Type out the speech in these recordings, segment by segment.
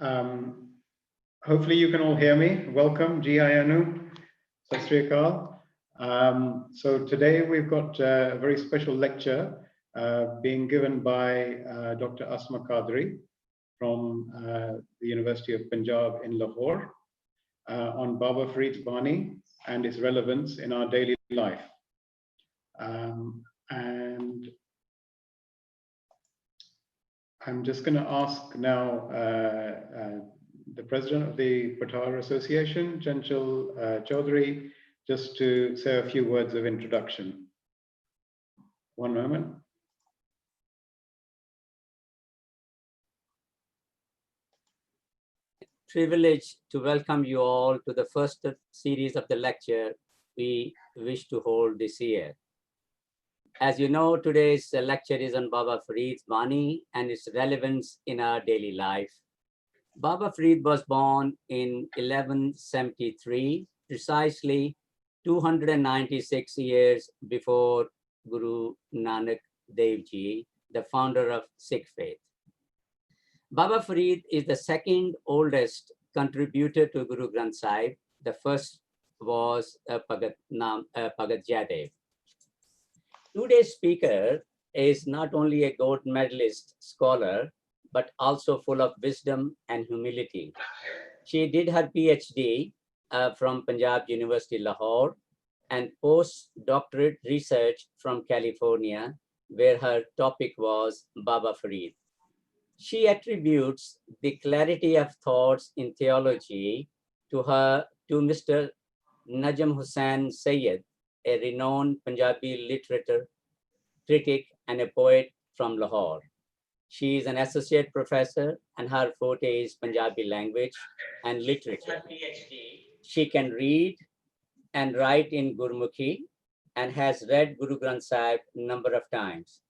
Um, hopefully you can all hear me. Welcome, Ji Ayanu, Sat Sri Akal. So today we've got a very special lecture being given by Dr. Asma Qadri from the University of Punjab in Lahore on Baba Farid's Bani and its relevance in our daily life. And I'm just going to ask now the president of the Patar Association, Chanchal Chaudhary, just to say a few words of introduction. One moment. Privilege to welcome you all to the first series of the lecture we wish to hold this year. As you know, today's lecture is on Baba Farid's Bani and its relevance in our daily life. Baba Farid was born in 1173, precisely 296 years before Guru Nanak Dev Ji, the founder of Sikh faith. Baba Farid is the second oldest contributor to Guru Granth Sahib. The first was Bhagat Jaidev. Today's speaker is not only a gold medalist scholar, but also full of wisdom and humility. She did her PhD from Punjab University, Lahore, and postdoctorate research from California, where her topic was Baba Farid. She attributes the clarity of thoughts in theology to Mr. Najm Hussain Sayyid, a renowned Punjabi literature critic and a poet from Lahore. She is an associate professor and her forte is Punjabi language and literature. She can read and write in Gurmukhi and has read Guru Granth Sahib a number of times.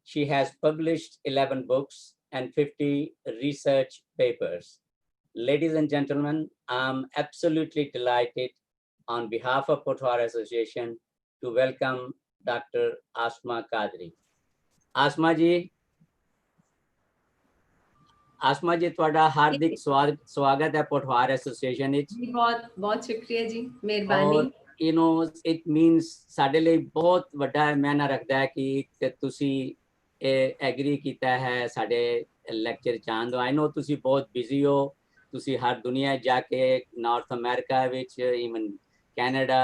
She has published 11 books and 50 research papers. Ladies and gentlemen, I'm absolutely delighted on behalf of Pothwar Association to welcome Dr. Asma Qadri. Asma ji, ਤੁਹਾਡਾ ਹਾਰਦਿਕ ਸਵਾਗਤ ਹੈ ਪੋਠਵਾਰ association ਵਿੱਚ। ਬਹੁਤ ਸ਼ੁਕਰੀਆ ਜੀ, ਮਿਹਰਬਾਨੀ। You know, it means ਸਾਡੇ ਲਈ ਬਹੁਤ ਵੱਡਾ ਮਾਇਨਾ ਰੱਖਦਾ ਹੈ ਕਿ ਤੁਸੀਂ ਐਗਰੀ ਕੀਤਾ ਹੈ ਸਾਡੇ ਲੈਕਚਰ ਚ ਆਉਣ ਦਾ। I know ਤੁਸੀਂ ਬਹੁਤ ਬਿਜ਼ੀ ਹੋ, ਤੁਸੀਂ ਹਰ ਦੁਨੀਆ ਜਾ ਕੇ ਨਾਰਥ ਅਮਰੀਕਾ ਵਿੱਚ, ਈਵਨ ਕੈਨੇਡਾ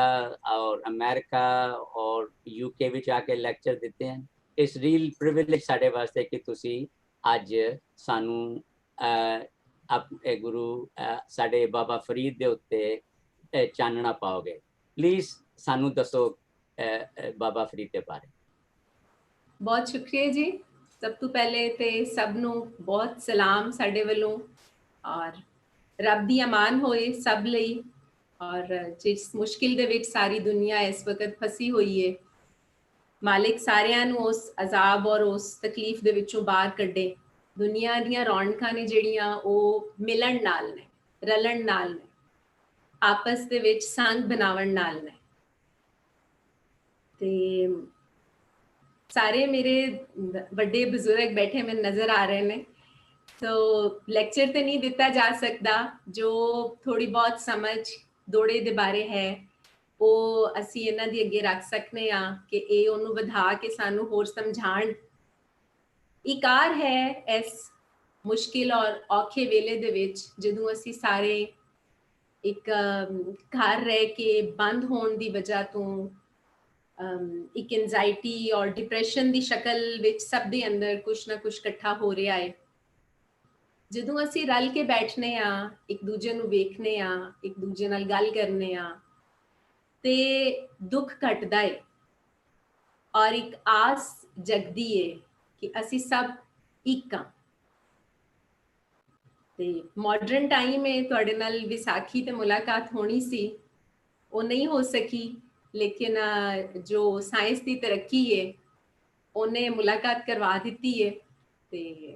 ਔਰ ਅਮਰੀਕਾ ਔਰ UK ਵਿੱਚ ਆ ਕੇ ਲੈਕਚਰ ਦਿੱਤੇ ਹਨ। ਇਸ ਰੀਅਲ ਪ੍ਰਿਵਿਲੇਜ ਸਾਡੇ ਵਾਸਤੇ ਕਿ ਤੁਸੀਂ ਅੱਜ ਸਾਨੂੰ ਆਪਣੇ ਗੁਰੂ ਸਾਡੇ ਬਾਬਾ ਫਰੀਦ ਦੇ ਉੱਤੇ ਚਾਨਣਾ ਪਾਓਗੇ। ਪਲੀਜ਼ ਸਾਨੂੰ ਦੱਸੋ ਬਾਬਾ ਫਰੀਦ ਦੇ ਬਾਰੇ। ਬਹੁਤ ਸ਼ੁਕਰੀਆ ਜੀ। ਸਭ ਤੋਂ ਪਹਿਲੇ ਤੇ ਸਭ ਨੂੰ ਬਹੁਤ ਸਲਾਮ ਸਾਡੇ ਵੱਲੋਂ, ਔਰ ਰੱਬ ਦੀ ਅਮਾਨ ਹੋਏ ਸਭ ਲਈ। ਔਰ ਜਿਸ ਮੁਸ਼ਕਿਲ ਦੇ ਵਿੱਚ ਸਾਰੀ ਦੁਨੀਆ ਇਸ ਵਕਤ ਫਸੀ ਹੋਈ ਹੈ, ਮਾਲਿਕ ਸਾਰਿਆਂ ਨੂੰ ਉਸ ਅਜ਼ਾਬ ਔਰ ਉਸ ਤਕਲੀਫ ਦੇ ਵਿੱਚੋਂ ਬਾਹਰ ਕੱਢੇ। ਦੁਨੀਆ ਦੀਆਂ ਰੌਣਕਾਂ ਨੇ ਜਿਹੜੀਆਂ ਉਹ ਮਿਲਣ ਨਾਲ ਨੇ, ਰਲਣ ਨਾਲ ਨੇ, ਆਪਸ ਦੇ ਵਿੱਚ ਸੰਗ ਬਣਾਉਣ ਨਾਲ ਨੇ। ਤੇ ਸਾਰੇ ਮੇਰੇ ਵੱਡੇ ਬਜ਼ੁਰਗ ਬੈਠੇ ਮੈਨੂੰ ਨਜ਼ਰ ਆ ਰਹੇ ਨੇ। ਸੋ ਲੈਕਚਰ ਤੇ ਨਹੀਂ ਦਿੱਤਾ ਜਾ ਸਕਦਾ, ਜੋ ਥੋੜੀ ਬਹੁਤ ਸਮਝ ਦੋੜੇ ਦੇ ਬਾਰੇ ਹੈ ਉਹ ਅਸੀਂ ਇਹਨਾਂ ਦੀ ਅੱਗੇ ਰੱਖ ਸਕਦੇ ਹਾਂ ਕਿ ਇਹ ਉਹਨੂੰ ਵਧਾ ਕੇ ਸਾਨੂੰ ਹੋਰ ਸਮਝਾਣ। ਇਕਾਰ ਹੈ ਇਸ ਮੁਸ਼ਕਿਲ ਔਰ ਔਖੇ ਵੇਲੇ ਦੇ ਵਿੱਚ, ਜਦੋਂ ਅਸੀਂ ਸਾਰੇ ਇੱਕ ਘਰ ਰਹਿ ਕੇ ਬੰਦ ਹੋਣ ਦੀ ਵਜ੍ਹਾ ਤੋਂ ਇੱਕ ਐਂਜ਼ਾਈਟੀ ਔਰ ਡਿਪਰੈਸ਼ਨ ਦੀ ਸ਼ਕਲ ਵਿੱਚ ਸਭ ਦੇ ਅੰਦਰ ਕੁਛ ਨਾ ਕੁਛ ਇਕੱਠਾ ਹੋ ਰਿਹਾ ਹੈ। ਜਦੋਂ ਅਸੀਂ ਰਲ ਕੇ ਬੈਠਨੇ ਆ, ਇੱਕ ਦੂਜੇ ਨੂੰ ਵੇਖਨੇ ਆ, ਇੱਕ ਦੂਜੇ ਨਾਲ ਗੱਲ ਕਰਨੇ ਆ, ਤੇ ਦੁੱਖ ਘਟਦਾ ਹੈ ਔਰ ਇੱਕ ਆਸ ਜਗਦੀ ਹੈ ਕਿ ਅਸੀਂ ਸਭ ਇੱਕ ਹਾਂ। ਤੇ ਮਾਡਰਨ ਟਾਈਮ ਹੈ, ਤੁਹਾਡੇ ਨਾਲ ਵਿਸਾਖੀ ਤੇ ਮੁਲਾਕਾਤ ਹੋਣੀ ਸੀ, ਉਹ ਨਹੀਂ ਹੋ ਸਕੀ, ਲੇਕਿਨ ਜੋ ਸਾਇੰਸ ਦੀ ਤਰੱਕੀ ਹੈ ਉਹਨੇ ਮੁਲਾਕਾਤ ਕਰਵਾ ਦਿੱਤੀ ਹੈ। ਤੇ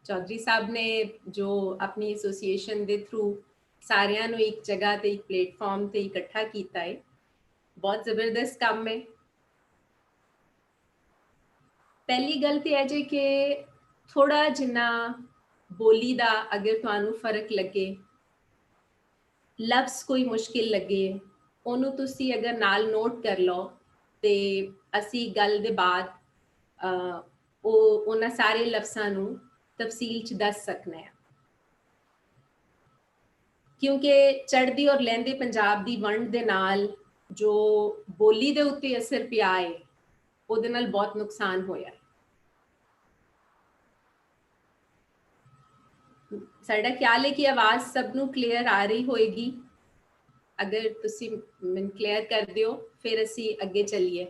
ਚੌਧਰੀ ਸਾਹਿਬ ਨੇ ਜੋ ਆਪਣੀ ਐਸੋਸੀਏਸ਼ਨ ਦੇ ਥਰੂ ਸਾਰਿਆਂ ਨੂੰ ਇੱਕ ਜਗ੍ਹਾ ਤੇ ਇੱਕ ਪਲੇਟਫਾਰਮ ਤੇ ਇਕੱਠਾ ਕੀਤਾ ਹੈ, ਬਹੁਤ ਜ਼ਬਰਦਸਤ ਕੰਮ ਹੈ। ਪਹਿਲੀ ਗੱਲ ਤੇ ਹੈ ਜੇ ਕਿ ਥੋੜਾ ਜਿੰਨਾ बोली दा अगर तुहानू फर्क लगे, लफ्ज़ कोई मुश्किल लगे, ਉਹਨੂੰ ਤੁਸੀਂ अगर नाल नोट कर लो ਤੇ ਅਸੀਂ ਗੱਲ ਦੇ ਬਾਅਦ ਉਹ ਉਹਨਾਂ ਸਾਰੇ ਲਫ਼ਜ਼ਾਂ ਨੂੰ ਤਫਸੀਲ ਚ ਦੱਸ ਸਕਨੇ ਆ। ਕਿਉਂਕਿ ਚੜ੍ਹਦੀ ਔਰ ਲਹਿੰਦੇ ਪੰਜਾਬ ਦੀ ਵੰਡ ਦੇ ਨਾਲ ਜੋ ਬੋਲੀ ਦੇ ਉੱਤੇ ਅਸਰ ਪਿਆ ਹੈ, ਉਹਦੇ ਨਾਲ ਬਹੁਤ ਨੁਕਸਾਨ ਹੋਇਆ। ਸਾਡਾ ਖਿਆਲ ਹੈ ਕਿ ਆਵਾਜ਼ ਸਭ ਨੂੰ ਕਲੀਅਰ ਆ ਰਹੀ ਹੋਏਗੀ। ਅਗਰ ਤੁਸੀਂ ਮੈਨੂੰ ਕਲੀਅਰ ਕਰ ਦਿਓ ਫਿਰ ਅਸੀਂ ਅੱਗੇ ਚੱਲੀਏ।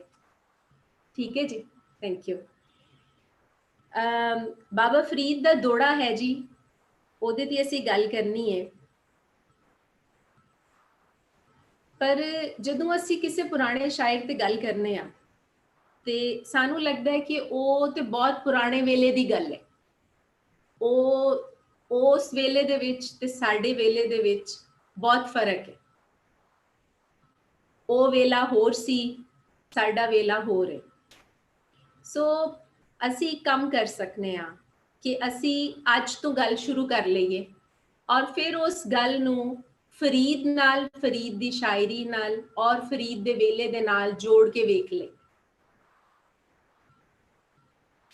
ਠੀਕ ਹੈ ਜੀ, ਥੈਂਕ ਯੂ। ਬਾਬਾ ਫਰੀਦ ਦਾ ਦੋੜਾ ਹੈ ਜੀ, ਉਹਦੇ ਤੇ ਅਸੀਂ ਗੱਲ ਕਰਨੀ ਹੈ। ਪਰ ਜਦੋਂ ਅਸੀਂ ਕਿਸੇ ਪੁਰਾਣੇ ਸ਼ਾਇਰ ਤੇ ਗੱਲ ਕਰਨੇ ਆ ਤੇ ਸਾਨੂੰ ਲੱਗਦਾ ਹੈ ਕਿ ਉਹ ਤੇ ਬਹੁਤ ਪੁਰਾਣੇ ਵੇਲੇ ਦੀ ਗੱਲ ਹੈ। ਉਹ ਉਸ ਵੇਲੇ ਦੇ ਵਿੱਚ ਤੇ ਸਾਡੇ ਵੇਲੇ ਦੇ ਵਿੱਚ ਬਹੁਤ ਫਰਕ ਹੈ। ਉਹ ਵੇਲਾ ਹੋਰ ਸੀ, ਸਾਡਾ ਵੇਲਾ ਹੋਰ ਹੈ। ਸੋ ਅਸੀਂ ਕੰਮ ਕਰ ਸਕਨੇ ਆ ਕਿ ਅਸੀਂ ਅੱਜ ਤੋਂ ਗੱਲ ਸ਼ੁਰੂ ਕਰ ਲਈਏ ਔਰ ਫਿਰ ਉਸ ਗੱਲ ਨੂੰ ਫਰੀਦ ਨਾਲ, ਫਰੀਦ ਦੀ ਸ਼ਾਇਰੀ ਨਾਲ ਔਰ ਫਰੀਦ ਦੇ ਵੇਲੇ ਦੇ ਨਾਲ ਜੋੜ ਕੇ ਵੇਖ ਲਈਏ।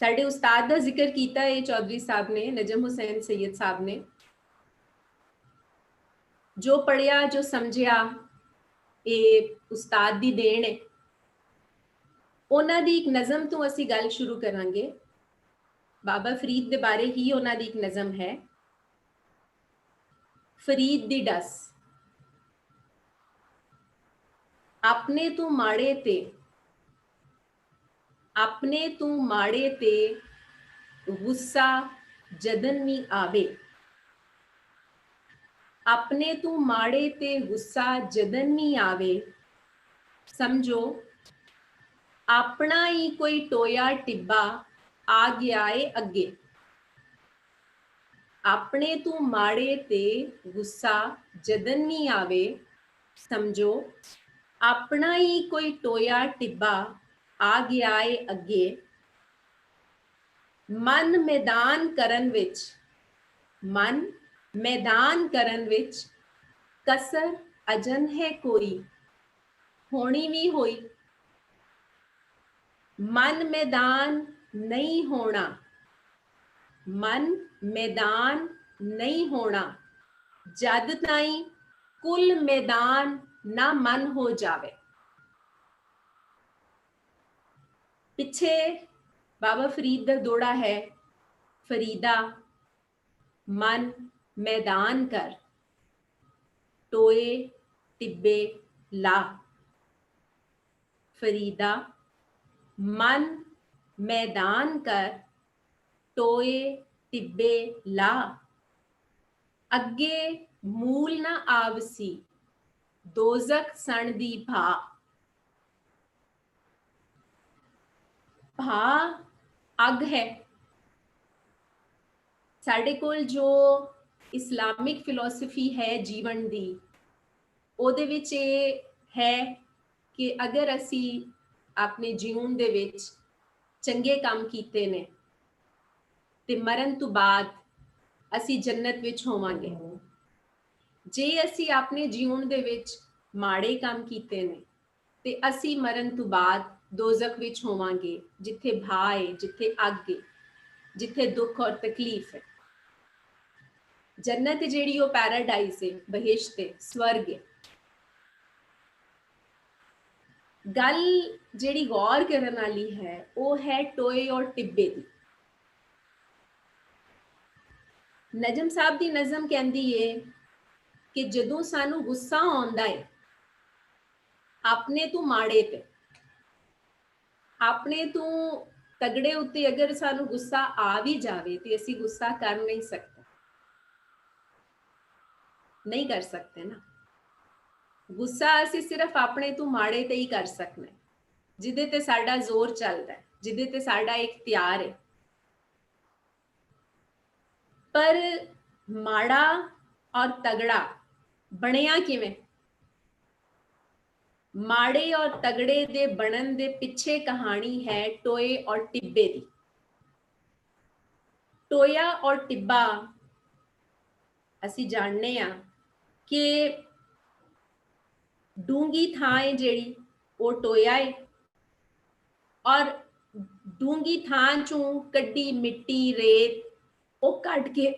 ਸਾਡੇ ਉਸਤਾਦ ਦਾ ਜ਼ਿਕਰ ਕੀਤਾ ਹੈ ਚੌਧਰੀ ਸਾਹਿਬ ਨੇ, ਨਜਮ ਹੁਸੈਨ ਸैयद ਸਾਹਿਬ ਨੇ। ਜੋ ਪੜਿਆ, ਜੋ ਸਮਝਿਆ, ਇਹ ਉਸਤਾਦ ਦੀ ਦੇਣ ਹੈ। ਉਹਨਾਂ ਦੀ ਇੱਕ ਨਜ਼ਮ ਤੋਂ ਅਸੀਂ ਗੱਲ ਸ਼ੁਰੂ ਕਰਾਂਗੇ। ਬਾਬਾ ਫਰੀਦ ਦੇ ਬਾਰੇ ਹੀ ਉਹਨਾਂ ਦੀ ਇੱਕ ਨਜ਼ਮ ਹੈ, ਫਰੀਦ ਦੀ ਡਸ। ਆਪਣੇ ਤੋਂ ਮਾੜੇ ਤੇ, ਆਪਣੇ ਤੋਂ ਮਾੜੇ ਤੇ ਗੁੱਸਾ ਜਦਨ ਵੀ ਆਵੇ। ਆਪਣੇ ਤੋਂ ਮਾੜੇ ਤੇ ਗੁੱਸਾ ਜਦਨ ਵੀ ਆਵੇ, ਸਮਝੋ ਆਪਣਾ ਹੀ ਕੋਈ ਟੋਇਆ ਟਿੱਬਾ ਆ ਗਿਆ ਏ ਅੱਗੇ। ਆਪਣੇ ਤੋਂ ਮਾੜੇ ਤੇ ਗੁੱਸਾ ਜਦਨ ਵੀ ਆਵੇ, ਸਮਝੋ ਆਪਣਾ ਹੀ ਕੋਈ ਟੋਇਆ ਟਿੱਬਾ ਆ ਗਿਆ ਏ ਅੱਗੇ। ਮਨ ਮੈਦਾਨ ਕਰਨ ਵਿੱਚ, ਮਨ ਮੈਦਾਨ ਕਰਨ ਵਿੱਚ ਕਸਰ ਅਜਨ ਹੈ ਕੋਈ, ਹੋਣੀ ਵੀ ਹੋਈ। ਮਨ ਮੈਦਾਨ ਨਹੀਂ ਹੋਣਾ, ਮਨ ਮੈਦਾਨ ਨਹੀਂ ਹੋਣਾ, ਜਦ ਤਾਈਂ ਕੁੱਲ ਮੈਦਾਨ ਨਾ ਮਨ ਹੋ ਜਾਵੇ। ਪਿੱਛੇ ਬਾਬਾ ਫਰੀਦ ਦਾ ਦੋੜਾ ਹੈ, ਫਰੀਦਾ ਮਨ ਮੈਦਾਨ ਕਰ, ਟੋਏ ਟਿੱਬੇ ਲਾ। ਫਰੀਦਾ ਮਨ ਮੈਦਾਨ ਕਰ, ਟੋਏ ਟਿੱਬੇ ਲਾ। ਅੱਗੇ ਮੂਲ ਨਾ ਆਵਸੀ, ਦੋਜ਼ਖ ਸਣ ਦੀ ਭਾ। ਭਾ ਅੱਗ ਹੈ। ਸਾਡੇ ਕੋਲ ਜੋ ਇਸਲਾਮਿਕ ਫਿਲਾਸਫੀ ਹੈ ਜੀਵਨ ਦੀ, ਉਹਦੇ ਵਿੱਚ ਇਹ ਹੈ ਕਿ ਅਗਰ ਅਸੀਂ ਆਪਣੇ ਜੀਵਨ ਦੇ ਵਿੱਚ ਚੰਗੇ ਕੰਮ ਕੀਤੇ ਨੇ ਤੇ ਮਰਨ ਤੋਂ ਬਾਅਦ ਅਸੀਂ ਜੰਨਤ ਵਿੱਚ ਹੋਵਾਂਗੇ। ਜੇ ਅਸੀਂ ਆਪਣੇ ਜੀਵਨ ਦੇ ਵਿੱਚ ਮਾੜੇ ਕੰਮ ਕੀਤੇ ਨੇ ਤੇ ਅਸੀਂ ਮਰਨ ਤੋਂ ਬਾਅਦ ਦੋਜ਼ਖ ਵਿੱਚ ਹੋਵਾਂਗੇ, ਜਿੱਥੇ ਭਾ ਹੈ, ਜਿੱਥੇ ਅੱਗ ਹੈ, ਜਿੱਥੇ ਦੁੱਖ ਔਰ ਤਕਲੀਫ ਹੈ। जन्नत जेड़ी वो पैराडाइज है, बहिश्त है, स्वर्ग है। गल जेड़ी गौर करने वाली है वो है टोए और टिब्बे दी। नजम साहब दी नज़म कहती है कि जदों सानू गुस्सा आउंदा है अपने तो माड़े ते, अपने तो तगड़े उत्ते अगर सानू गुस्सा आ भी जावे तो असी गुस्सा कर नहीं सकते, नहीं कर सकते ना। गुस्सा असी सिर्फ अपने तो माड़े ते ही कर सकते, जिदे ते साडा जोर चलता है, जिदे ते साडा इख्तियार है। पर माड़ा और तगड़ा बनिया किवें? माड़े और तगड़े दे बनन दे पिछे कहानी है टोए और टिब्बे दी। टोया और टिब्बा ਅਸੀਂ ਜਾਣਦੇ ਆ ਕਿ ਡੂੰਗੀ ਥਾਂ ਹੈ ਜਿਹੜੀ ਉਹ ਟੋਇਆ ਹੈ ਔਰ ਡੂੰਗੀ ਥਾਂ ਚੋਂ ਕੱਢੀ ਮਿੱਟੀ ਰੇਤ ਉਹ ਕੱਢ ਕੇ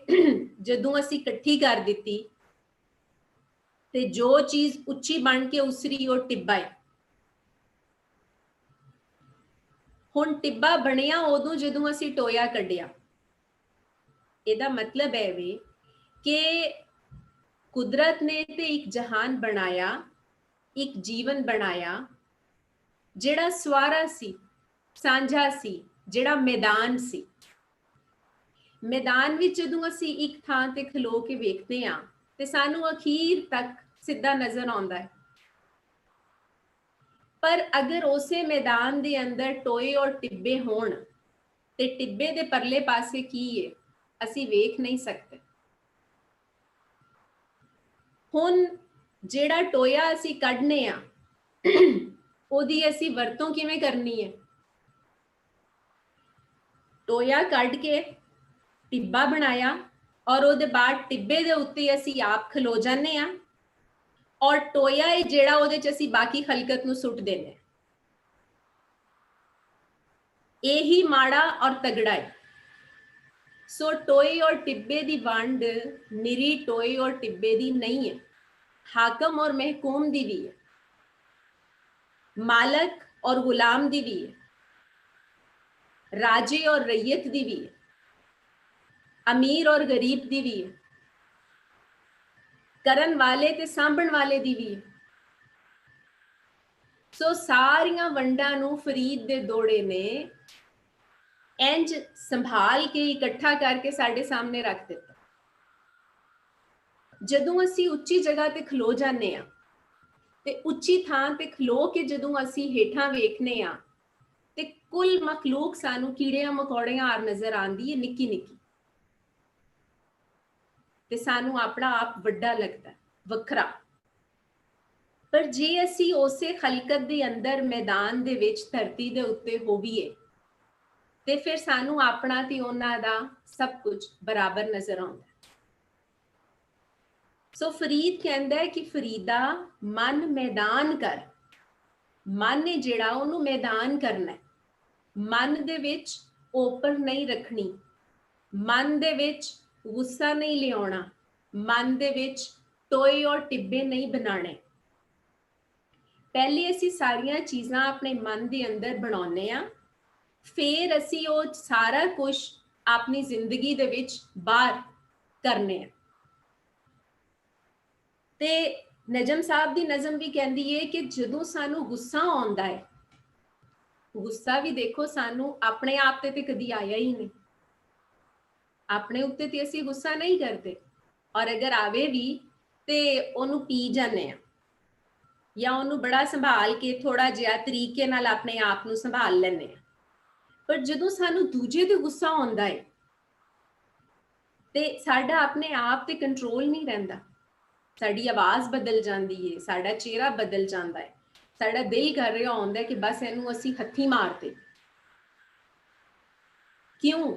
ਜਦੋਂ ਅਸੀਂ ਇਕੱਠੀ ਕਰ ਦਿੱਤੀ ਤੇ ਜੋ ਚੀਜ਼ ਉੱਚੀ ਬਣ ਕੇ ਉਸਰੀ ਉਹ ਟਿੱਬਾ ਹੈ। ਹੁਣ ਟਿੱਬਾ ਬਣਿਆ ਉਦੋਂ ਜਦੋਂ ਅਸੀਂ ਟੋਇਆ ਕੱਢਿਆ। ਇਹਦਾ ਮਤਲਬ ਹੈ ਵੀ ਕਿ ਕੁਦਰਤ ਨੇ ਤੇ ਇੱਕ ਜਹਾਨ ਬਣਾਇਆ, ਇੱਕ ਜੀਵਨ ਬਣਾਇਆ ਜਿਹੜਾ ਸਵਾਰਾ ਸੀ, ਸਾਂਝਾ ਸੀ, ਜਿਹੜਾ ਮੈਦਾਨ ਸੀ। ਮੈਦਾਨ ਵਿੱਚ ਜਦੋਂ ਅਸੀਂ ਇੱਕ ਥਾਂ ਤੇ ਖਲੋ ਕੇ ਵੇਖਦੇ ਹਾਂ ਤੇ ਸਾਨੂੰ ਅਖੀਰ ਤੱਕ ਸਿੱਧਾ ਨਜ਼ਰ ਆਉਂਦਾ ਹੈ। ਪਰ ਅਗਰ ਉਸੇ ਮੈਦਾਨ ਦੇ ਅੰਦਰ ਟੋਏ ਔਰ ਟਿੱਬੇ ਹੋਣ ਤੇ ਟਿੱਬੇ ਦੇ ਪਰਲੇ ਪਾਸੇ ਕੀ ਹੈ ਅਸੀਂ ਵੇਖ ਨਹੀਂ ਸਕਦੇ। ਹੁਣ ਜਿਹੜਾ ਟੋਇਆ ਅਸੀਂ ਕੱਢਨੇ ਆ ਉਹਦੀ ਅਸੀਂ ਵਰਤੋਂ ਕਿਵੇਂ ਕਰਨੀ ਹੈ? ਟੋਇਆ ਕੱਢ ਕੇ ਟਿੱਬਾ ਬਣਾਇਆ ਔਰ ਉਹਦੇ ਬਾਅਦ ਟਿੱਬੇ ਦੇ ਉੱਤੇ ਅਸੀਂ ਆਪ ਖਲੋ ਜਾਂਦੇ ਆ ਔਰ ਟੋਇਆ ਹੈ ਜਿਹੜਾ ਉਹਦੇ ਚ ਅਸੀਂ ਬਾਕੀ ਖਲਕਤ ਨੂੰ ਸੁੱਟ ਦਿੰਦੇ। ਇਹੀ ਮਾੜਾ ਔਰ ਤਗੜਾ ਹੈ। ਸੋ ਟੋਏ ਔਰ ਟਿੱਬੇ ਦੀ ਵੰਡ ਨਿਰੀ ਟੋਏ ਔਰ ਟਿੱਬੇ ਦੀ ਨਹੀਂ ਹੈ, ਹਾਕਮ ਔਰ ਮਹਿਕੂਮ ਦੀ ਵੀ ਹੈ, ਮਾਲਕ ਔਰ ਗੁਲਾਮ ਦੀ ਵੀ ਹੈ, ਰਾਜੇ ਔਰ ਰਈयत ਦੀ ਵੀ ਹੈ, ਅਮੀਰ ਔਰ ਗਰੀਬ ਦੀ ਵੀ ਹੈ, ਕਰਨ ਵਾਲੇ ਤੇ ਸਾਂਭਣ ਵਾਲੇ ਦੀ ਵੀ ਹੈ। ਸੋ ਸਾਰੀਆਂ ਵੰਡਾਂ ਨੂੰ ਫਰੀਦ ਦੇ ਦੋੜੇ ਨੇ ਇੰਜ ਸੰਭਾਲ ਕੇ ਇਕੱਠਾ ਕਰਕੇ ਸਾਡੇ ਸਾਹਮਣੇ ਰੱਖ ਦਿੱਤਾ। ਜਦੋਂ ਅਸੀਂ ਉੱਚੀ ਜਗ੍ਹਾ ਤੇ ਖਲੋ ਜਾਂਦੇ ਆ ਤੇ ਉੱਚੀ ਥਾਂ ਤੇ ਖਲੋ ਕੇ ਜਦੋਂ ਅਸੀਂ ਹੇਠਾਂ ਵੇਖਨੇ ਆ ਤੇ ਕੁੱਲ ਮਖਲੂਕ ਸਾਨੂੰ ਕੀੜਿਆਂ ਮਕੌੜਿਆਂ ਆਰ ਨਜ਼ਰ ਆਉਂਦੀ ਹੈ, ਨਿੱਕੀ ਨਿੱਕੀ, ਤੇ ਸਾਨੂੰ ਆਪਣਾ ਆਪ ਵੱਡਾ ਲੱਗਦਾ, ਵੱਖਰਾ। ਪਰ ਜੇ ਅਸੀਂ ਉਸੇ ਖਲਕਤ ਦੇ ਅੰਦਰ ਮੈਦਾਨ ਦੇ ਵਿੱਚ ਧਰਤੀ ਦੇ ਉੱਤੇ ਹੋਵੀਏ ਤੇ ਫਿਰ ਸਾਨੂੰ ਆਪਣਾ ਤੇ ਉਹਨਾਂ ਦਾ ਸਭ ਕੁਝ ਬਰਾਬਰ ਨਜ਼ਰ ਆਉਂਦਾ। ਸੋ ਫਰੀਦ ਕਹਿੰਦਾ ਹੈ ਕਿ ਫਰੀਦਾ ਮਨ ਮੈਦਾਨ ਕਰ। ਮਨ ਨੇ ਜਿਹੜਾ ਉਹਨੂੰ ਮੈਦਾਨ ਕਰਨਾ ਹੈ। ਮਨ ਦੇ ਵਿੱਚ ਓਪਰ ਨਹੀਂ ਰੱਖਣੀ, ਮਨ ਦੇ ਵਿੱਚ ਗੁੱਸਾ ਨਹੀਂ ਲਿਆਉਣਾ, ਮਨ ਦੇ ਵਿੱਚ ਟੋਏ ਔਰ ਟਿੱਬੇ ਨਹੀਂ ਬਣਾਣੇ। ਪਹਿਲੇ ਅਸੀਂ ਸਾਰੀਆਂ ਚੀਜ਼ਾਂ ਆਪਣੇ ਮਨ ਦੇ ਅੰਦਰ ਬਣਾਉਂਦੇ ਆ, ਫਿਰ ਅਸੀਂ ਉਹ ਸਾਰਾ ਕੁਝ ਆਪਣੀ ਜ਼ਿੰਦਗੀ ਦੇ ਵਿੱਚ ਬਾਹਰ ਕਰਨੇ ਆ। ਤੇ ਨਜਮ ਸਾਹਿਬ ਦੀ ਨਜ਼ਮ ਵੀ ਕਹਿੰਦੀ ਹੈ ਕਿ ਜਦੋਂ ਸਾਨੂੰ ਗੁੱਸਾ ਆਉਂਦਾ ਹੈ, ਗੁੱਸਾ ਵੀ ਦੇਖੋ ਸਾਨੂੰ ਆਪਣੇ ਆਪ ਤੇ ਕਦੀ ਆਇਆ ਹੀ ਨਹੀਂ, ਆਪਣੇ ਉੱਤੇ ਤੇ ਅਸੀਂ ਗੁੱਸਾ ਨਹੀਂ ਕਰਦੇ, ਔਰ ਅਗਰ ਆਵੇ ਵੀ ਤੇ ਉਹਨੂੰ ਪੀ ਜਾਂਦੇ ਆ ਜਾਂ ਉਹਨੂੰ ਬੜਾ ਸੰਭਾਲ ਕੇ ਥੋੜਾ ਜਿਹਾ ਤਰੀਕੇ ਨਾਲ ਆਪਣੇ ਆਪ ਨੂੰ ਸੰਭਾਲ ਲੈਂਦੇ ਆ। ਪਰ ਜਦੋਂ ਸਾਨੂੰ ਦੂਜੇ ਤੇ ਗੁੱਸਾ ਆਉਂਦਾ ਹੈ ਤੇ ਸਾਡਾ ਆਪਣੇ ਆਪ ਤੇ ਕੰਟਰੋਲ ਨਹੀਂ ਰਹਿੰਦਾ, ਸਾਡੀ ਆਵਾਜ਼ ਬਦਲ ਜਾਂਦੀ ਹੈ, ਸਾਡਾ ਚਿਹਰਾ ਬਦਲ ਜਾਂਦਾ ਹੈ, ਸਾਡਾ ਦਿਲ ਕਰ ਰਿਹਾ ਹੁੰਦਾ ਕਿ ਬਸ ਇਹਨੂੰ ਅਸੀਂ ਹੱਥੀ ਮਾਰਦੇ। ਕਿਉਂ?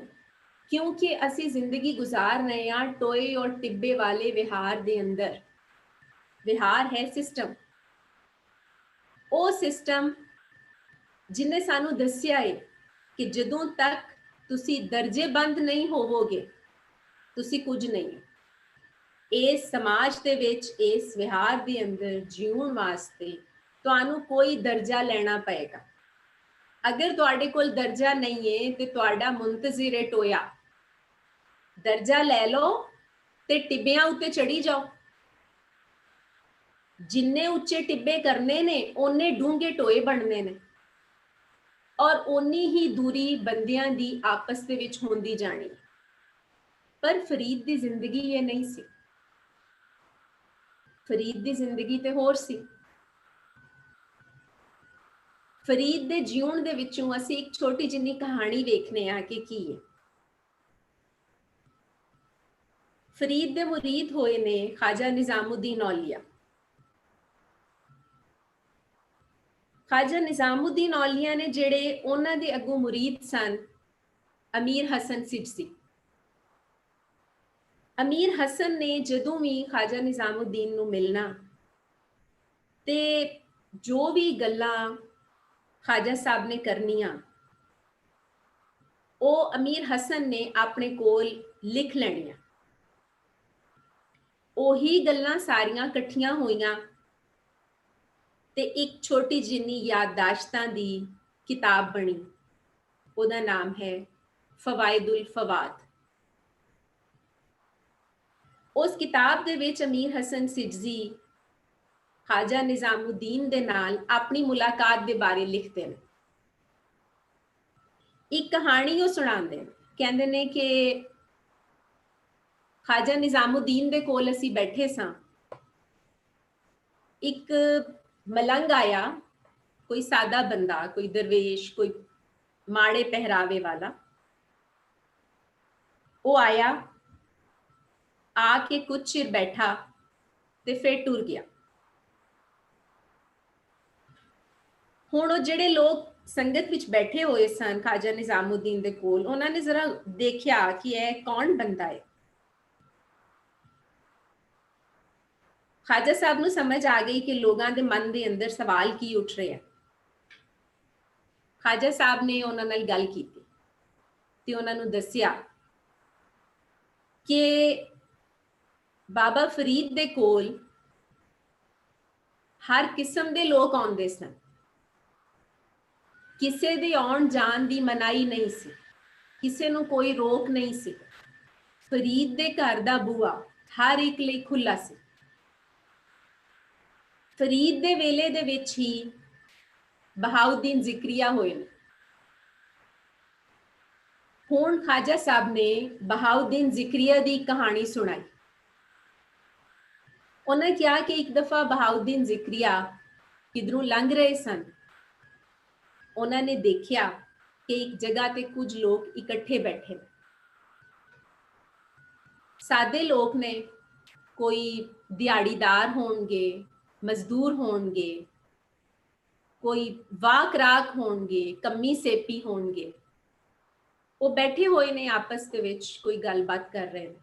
ਕਿਉਂਕਿ ਅਸੀਂ ਜ਼ਿੰਦਗੀ ਗੁਜ਼ਾਰ ਰਹੇ ਹਾਂ ਟੋਏ ਔਰ ਟਿੱਬੇ ਵਾਲੇ ਵਿਹਾਰ ਦੇ ਅੰਦਰ। ਵਿਹਾਰ ਹੈ ਸਿਸਟਮ, ਉਹ ਸਿਸਟਮ ਜਿਹਨੇ ਸਾਨੂੰ ਦੱਸਿਆ ਹੈ ਕਿ ਜਦੋਂ ਤੱਕ ਤੁਸੀਂ ਦਰਜੇਬੰਦ ਨਹੀਂ ਹੋਵੋਗੇ ਤੁਸੀਂ ਕੁਝ ਨਹੀਂ। ਇਸ ਸਮਾਜ ਦੇ ਵਿੱਚ, ਇਸ ਵਿਹਾਰ ਦੇ ਅੰਦਰ ਜਿਉਣ ਵਾਸਤੇ ਤੁਹਾਨੂੰ ਕੋਈ ਦਰਜਾ ਲੈਣਾ ਪਏਗਾ। ਅਗਰ ਤੁਹਾਡੇ ਕੋਲ ਦਰਜਾ ਨਹੀਂ ਹੈ ਤੇ ਤੁਹਾਡਾ ਮੁੰਤਜ਼ਿਰ ਹੈ ਟੋਇਆ। ਦਰਜਾ ਲੈ ਲਓ ਤੇ ਟਿੱਬਿਆਂ ਉੱਤੇ ਚੜੀ ਜਾਓ। ਜਿੰਨੇ ਉੱਚੇ ਟਿੱਬੇ ਕਰਨੇ ਨੇ ਓਨੇ ਡੂੰਘੇ ਟੋਏ ਬਣਨੇ ਨੇ, ਔਰ ਓਨੀ ਹੀ ਦੂਰੀ ਬੰਦਿਆਂ ਦੀ ਆਪਸ ਦੇ ਵਿੱਚ ਹੁੰਦੀ ਜਾਣੀ। ਪਰ ਫਰੀਦ ਦੀ ਜ਼ਿੰਦਗੀ ਇਹ ਨਹੀਂ ਸੀ। ਫਰੀਦ ਦੀ ਜ਼ਿੰਦਗੀ ਤੇ ਹੋਰ ਸੀ। ਫਰੀਦ ਦੇ ਜਿਉਣ ਦੇ ਵਿੱਚੋਂ ਅਸੀਂ ਇੱਕ ਛੋਟੀ ਜਿੰਨੀ ਕਹਾਣੀ ਵੇਖਨੇ ਆ ਕਿ ਕੀ ਹੈ। ਫਰੀਦ ਦੇ ਮੁਰੀਦ ਹੋਏ ਨੇ ਖਾਜਾ ਨਿਜ਼ਾਮੁਦੀਨ ਔਲੀਆ। ਖਾਜਾ ਨਿਜ਼ਾਮੁਦੀਨ ਔਲੀਆ ਨੇ ਜਿਹੜੇ ਉਹਨਾਂ ਦੇ ਅੱਗੋਂ ਮੁਰੀਦ ਸਨ ਅਮੀਰ ਹਸਨ ਸਿਜਜ਼ੀ। ਅਮੀਰ ਹਸਨ ਨੇ ਜਦੋਂ ਵੀ ਖਾਜਾ ਨਿਜ਼ਾਮੁਦੀਨ ਨੂੰ ਮਿਲਣਾ ਤੇ ਜੋ ਵੀ ਗੱਲਾਂ ਖਾਜਾ ਸਾਹਿਬ ਨੇ ਕਰਨੀਆਂ ਉਹ ਅਮੀਰ ਹਸਨ ਨੇ ਆਪਣੇ ਕੋਲ ਲਿਖ ਲੈਣੀਆਂ। ਉਹੀ ਗੱਲਾਂ ਸਾਰੀਆਂ ਇਕੱਠੀਆਂ ਹੋਈਆਂ ਤੇ ਇੱਕ ਛੋਟੀ ਜਿੰਨੀ ਯਾਦਦਾਸ਼ਤਾਂ ਦੀ ਕਿਤਾਬ ਬਣੀ। ਉਹਦਾ ਨਾਮ ਹੈ ਫਵਾਇਦੁਲ ਫਵਾਦ। ਉਸ ਕਿਤਾਬ ਦੇ ਵਿੱਚ ਅਮੀਰ ਹਸਨ ਸਿਜਜ਼ੀ ਖਾਜਾ ਨਿਜ਼ਾਮੁਦੀਨ ਦੇ ਨਾਲ ਆਪਣੀ ਮੁਲਾਕਾਤ ਦੇ ਬਾਰੇ ਲਿਖਦੇ ਨੇ। ਇੱਕ ਕਹਾਣੀ ਉਹ ਸੁਣਾਉਂਦੇ ਨੇ, ਕਹਿੰਦੇ ਨੇ ਕਿ ਖਾਜਾ ਨਿਜ਼ਾਮੁਦੀਨ ਦੇ ਕੋਲ ਅਸੀਂ ਬੈਠੇ ਸਾਂ, ਇੱਕ ਮਲੰਗ ਆਇਆ, ਕੋਈ ਸਾਦਾ ਬੰਦਾ, ਕੋਈ ਦਰਵੇਸ਼, ਕੋਈ ਮਾੜੇ ਪਹਿਰਾਵੇ ਵਾਲਾ। ਉਹ ਆਇਆ, ਆ ਕੇ ਕੁਝ ਚਿਰ ਬੈਠਾ ਤੇ ਫਿਰ ਟੁਰ ਗਿਆ। ਹੁਣ ਉਹ ਜਿਹੜੇ ਲੋਕ ਸੰਗਤ ਵਿੱਚ ਬੈਠੇ ਹੋਏ ਸਨ ਖਾਜਾ ਨਿਜ਼ਾਮੁਦੀਨ ਦੇ ਕੋਲ, ਉਹਨਾਂ ਨੇ ਜ਼ਰਾ ਦੇਖਿਆ ਕਿ ਇਹ ਕੌਣ ਬੰਦਾ ਹੈ। ਖਾਜਾ ਸਾਹਿਬ ਨੂੰ ਸਮਝ ਆ ਗਈ ਕਿ ਲੋਕਾਂ ਦੇ ਮਨ ਦੇ ਅੰਦਰ ਸਵਾਲ ਕੀ ਉੱਠ ਰਿਹਾ। ਖਾਜਾ ਸਾਹਿਬ ਨੇ ਉਹਨਾਂ ਨਾਲ ਗੱਲ ਕੀਤੀ ਤੇ ਉਹਨਾਂ ਨੂੰ ਦੱਸਿਆ ਕਿ ਬਾਬਾ ਫਰੀਦ ਦੇ ਕੋਲ ਹਰ ਕਿਸਮ ਦੇ ਲੋਕ ਆਉਂਦੇ ਸਨ, ਕਿਸੇ ਦੇ ਆਉਣ ਜਾਣ ਦੀ ਮਨਾਹੀ ਨਹੀਂ ਸੀ, ਕਿਸੇ ਨੂੰ ਕੋਈ ਰੋਕ ਨਹੀਂ ਸੀ। ਫਰੀਦ ਦੇ ਘਰ ਦਾ ਬੂਹਾ ਹਰ ਇੱਕ ਲਈ ਖੁੱਲਾ ਸੀ। ਫਰੀਦ ਦੇ ਵੇਲੇ ਦੇ ਵਿੱਚ ਹੀ ਬਹਾਉਦੀਨ ਜ਼ਿਕਰੀਆ ਹੋਏ ਨੇ। ਹੁਣ ਖਾਜਾ ਸਾਹਿਬ ਨੇ ਬਹਾਉਦੀਨ ਜ਼ਿਕਰੀਆ ਦੀ ਕਹਾਣੀ ਸੁਣਾਈ। ਉਹਨਾਂ ਕਿਹਾ ਕਿ ਇੱਕ ਦਫਾ ਬਹਾਉਦੀਨ ਜ਼ਿਕਰੀਆ ਕਿਧਰੋਂ ਲੰਘ ਰਹੇ ਸਨ। ਉਹਨਾਂ ਨੇ ਦੇਖਿਆ ਕਿ ਇੱਕ ਜਗ੍ਹਾ ਤੇ ਕੁਝ ਲੋਕ ਇਕੱਠੇ ਬੈਠੇ ਨੇ। ਸਾਦੇ ਲੋਕ ਨੇ, ਕੋਈ ਦਿਹਾੜੀਦਾਰ ਹੋਣਗੇ, ਮਜ਼ਦੂਰ ਹੋਣਗੇ, ਕੋਈ ਵਾਕ ਰਾਕ ਹੋਣਗੇ, ਕੰਮੀ ਸੇਪੀ ਹੋਣਗੇ। ਉਹ ਬੈਠੇ ਹੋਏ ਨੇ, ਆਪਸ ਦੇ ਵਿੱਚ ਕੋਈ ਗੱਲਬਾਤ ਕਰ ਰਹੇ ਨੇ।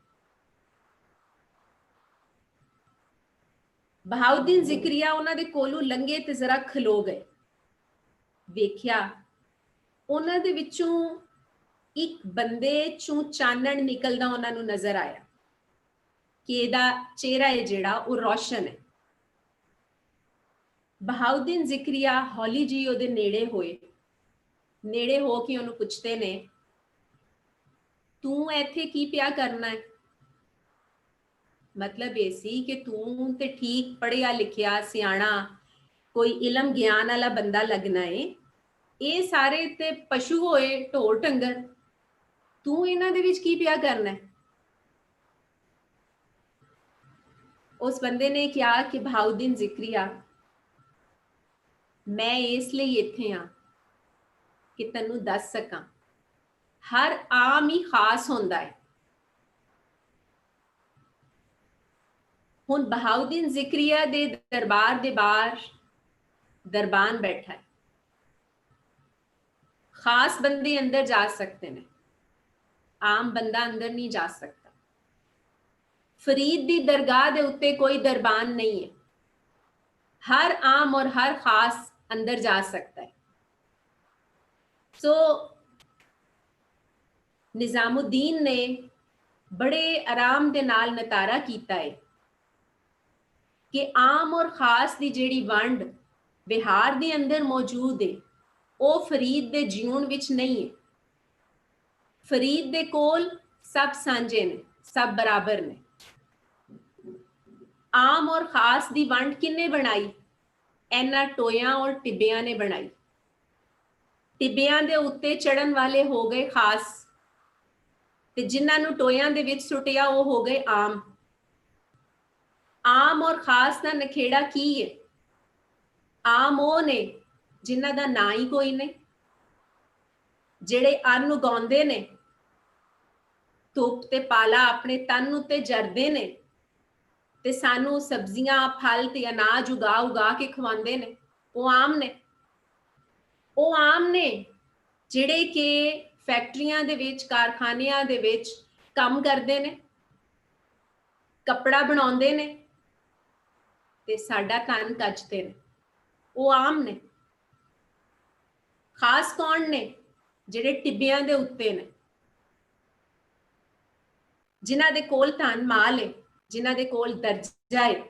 ਬਹਾਉਦੀਨ ਜ਼ਿਕਰੀਆ ਉਹਨਾਂ ਦੇ ਕੋਲੋਂ ਲੰਘੇ ਤੇ ਜ਼ਰਾ ਖਲੋ ਗਏ। ਵੇਖਿਆ ਉਹਨਾਂ ਦੇ ਵਿੱਚੋਂ ਇੱਕ ਬੰਦੇ ਚੋਂ ਚਾਨਣ ਨਿਕਲਦਾ ਉਹਨਾਂ ਨੂੰ ਨਜ਼ਰ ਆਇਆ ਕਿ ਇਹਦਾ ਚਿਹਰਾ ਹੈ ਜਿਹੜਾ ਉਹ ਰੌਸ਼ਨ ਹੈ। ਬਹਾਉਦੀਨ ਜ਼ਿਕਰੀਆ ਹੌਲੀ ਜੀ ਉਹਦੇ ਨੇੜੇ ਹੋਏ। ਨੇੜੇ ਹੋ ਕੇ ਉਹਨੂੰ ਪੁੱਛਦੇ ਨੇ, ਤੂੰ ਇੱਥੇ ਕੀ ਪਿਆ ਕਰਨਾ ਹੈ? ਮਤਲਬ ਇਹ ਸੀ ਕਿ ਤੂੰ ਤੇ ਠੀਕ ਪੜ੍ਹਿਆ ਲਿਖਿਆ ਸਿਆਣਾ ਕੋਈ ਇਲਮ ਗਿਆਨ ਵਾਲਾ ਬੰਦਾ ਲੱਗਣਾ ਏ, ਇਹ ਸਾਰੇ ਤੇ ਪਸ਼ੂ ਹੋਏ, ਢੋਰ ਢੰਗਰ, ਤੂੰ ਇਹਨਾਂ ਦੇ ਵਿੱਚ ਕੀ ਪਿਆ ਕਰਨਾ ਹੈ? ਉਸ ਬੰਦੇ ਨੇ ਕਿਹਾ ਕਿ ਬਹਾਉਦੀਨ ਜ਼ਿਕਰੀਆ, ਮੈਂ ਇਸ ਲਈ ਇੱਥੇ ਆ ਕਿ ਤੈਨੂੰ ਦੱਸ ਸਕਾਂ, ਹਰ ਆਮ ਹੀ ਖਾਸ ਹੁੰਦਾ ਹੈ। ਹੁਣ ਬਹਾਉਦੀਨ ਜ਼ਿਕਰੀਆ ਦੇ ਦਰਬਾਰ ਦੇ ਬਾਹਰ ਦਰਬਾਨ ਬੈਠਾ ਹੈ। ਖਾਸ ਬੰਦੇ ਅੰਦਰ ਜਾ ਸਕਦੇ ਨੇ, ਆਮ ਬੰਦਾ ਅੰਦਰ ਨਹੀਂ ਜਾ ਸਕਦਾ। ਫਰੀਦ ਦੀ ਦਰਗਾਹ ਦੇ ਉੱਤੇ ਕੋਈ ਦਰਬਾਨ ਨਹੀਂ ਹੈ, ਹਰ ਆਮ ਔਰ ਹਰ ਖਾਸ ਅੰਦਰ ਜਾ ਸਕਦਾ ਹੈ। ਸੋ ਨਿਜ਼ਾਮੁਦੀਨ ਨੇ ਬੜੇ ਆਰਾਮ ਦੇ ਨਾਲ ਨਤਾਰਾ ਕੀਤਾ ਹੈ ਕਿ ਆਮ ਔਰ ਖਾਸ ਦੀ ਜਿਹੜੀ ਵੰਡ ਬਿਹਾਰ ਦੇ ਅੰਦਰ ਮੌਜੂਦ ਹੈ, ਉਹ ਫਰੀਦ ਦੇ ਜਿਉਣ ਵਿੱਚ ਨਹੀਂ ਹੈ। ਫਰੀਦ ਦੇ ਕੋਲ ਸਭ ਸਾਂਝੇ ਨੇ, ਸਭ ਬਰਾਬਰ ਨੇ। ਆਮ ਔਰ ਖਾਸ ਦੀ ਵੰਡ ਕਿੰਨੇ ਬਣਾਈ? ਇਹਨਾਂ ਟੋਇਆਂ ਔਰ ਟਿੱਬਿਆਂ ਨੇ ਬਣਾਈ। ਟਿੱਬਿਆਂ ਦੇ ਉੱਤੇ ਚੜਨ ਵਾਲੇ ਹੋ ਗਏ ਖਾਸ, ਤੇ ਜਿਨ੍ਹਾਂ ਨੂੰ ਟੋਇਆਂ ਦੇ ਵਿੱਚ ਸੁੱਟਿਆ ਉਹ ਹੋ ਗਏ ਆਮ। ਆਮ ਔਰ ਖਾਸ ਦਾ ਨਖੇੜਾ ਕੀ ਹੈ? ਆਮ ਉਹ ਨੇ ਜਿਨ੍ਹਾਂ ਦਾ ਨਾਂ ਹੀ ਕੋਈ ਨਹੀਂ, ਜਿਹੜੇ ਅੰਨ ਉਗਾਉਂਦੇ ਨੇ, ਧੁੱਪ ਤੇ ਪਾਲਾ ਆਪਣੇ ਤਨ ਉੱਤੇ ਜਰਦੇ ਨੇ ਤੇ ਸਾਨੂੰ ਸਬਜ਼ੀਆਂ, ਫਲ ਤੇ ਅਨਾਜ ਉਗਾ ਕੇ ਖਵਾਉਂਦੇ ਨੇ, ਉਹ ਆਮ ਨੇ। ਉਹ ਆਮ ਨੇ ਜਿਹੜੇ ਕਿ ਫੈਕਟਰੀਆਂ ਦੇ ਵਿੱਚ, ਕਾਰਖਾਨਿਆਂ ਦੇ ਵਿੱਚ ਕੰਮ ਕਰਦੇ ਨੇ, कपड़ा बनाउंदे ने ते साडा तन कचदे ने, वो आम ने। खास कौन ने? ਜਿਹੜੇ ਟਿੱਬਿਆਂ ਦੇ ਉੱਤੇ ਨੇ, ਜਿਨ੍ਹਾਂ ਦੇ ਕੋਲ ਧਨ ਮਾਲ ਹੈ, ਜਿਨ੍ਹਾਂ ਦੇ ਕੋਲ ਦਰਜਾ ਹੈ,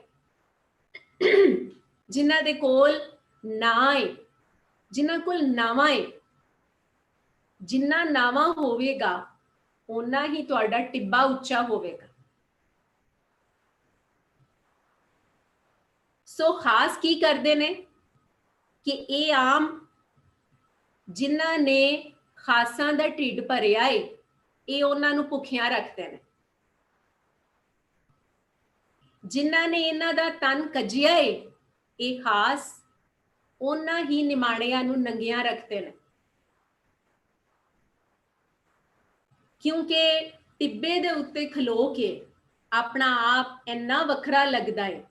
ਜਿਨ੍ਹਾਂ ਦੇ ਕੋਲ ਨਾਂ ਹੈ, ਜਿਨ੍ਹਾਂ ਕੋਲ ਨਾਵਾਂ ਹੈ। ਜਿੰਨਾ ਨਾਵਾਂ ਹੋਵੇਗਾ ਓਨਾ ਹੀ ਤੁਹਾਡਾ ਟਿੱਬਾ ਉੱਚਾ ਹੋਵੇਗਾ। ਸੋ ਖਾਸ ਕੀ ਕਰਦੇ ਨੇ ਕਿ ਇਹ ਆਮ ਜਿਨ੍ਹਾਂ ਨੇ ਖਾਸਾਂ ਦਾ ਢਿੱਡ ਭਰਿਆ ਏ, ਇਹ ਉਹਨਾਂ ਨੂੰ ਭੁੱਖਿਆਂ ਰੱਖਦੇ ਨੇ। ਜਿਨ੍ਹਾਂ ਨੇ ਇਹਨਾਂ ਦਾ ਤਨ ਕੱਜਿਆ ਏ, ਇਹ ਖਾਸ ਉਹਨਾਂ ਹੀ ਨਿਮਾਣਿਆਂ ਨੂੰ ਨੰਗਿਆਂ ਰੱਖਦੇ ਨੇ। ਕਿਉਂਕਿ ਟਿੱਬੇ ਦੇ ਉੱਤੇ ਖਲੋ ਕੇ ਆਪਣਾ ਆਪ ਇੰਨਾ ਵੱਖਰਾ ਲੱਗਦਾ ਹੈ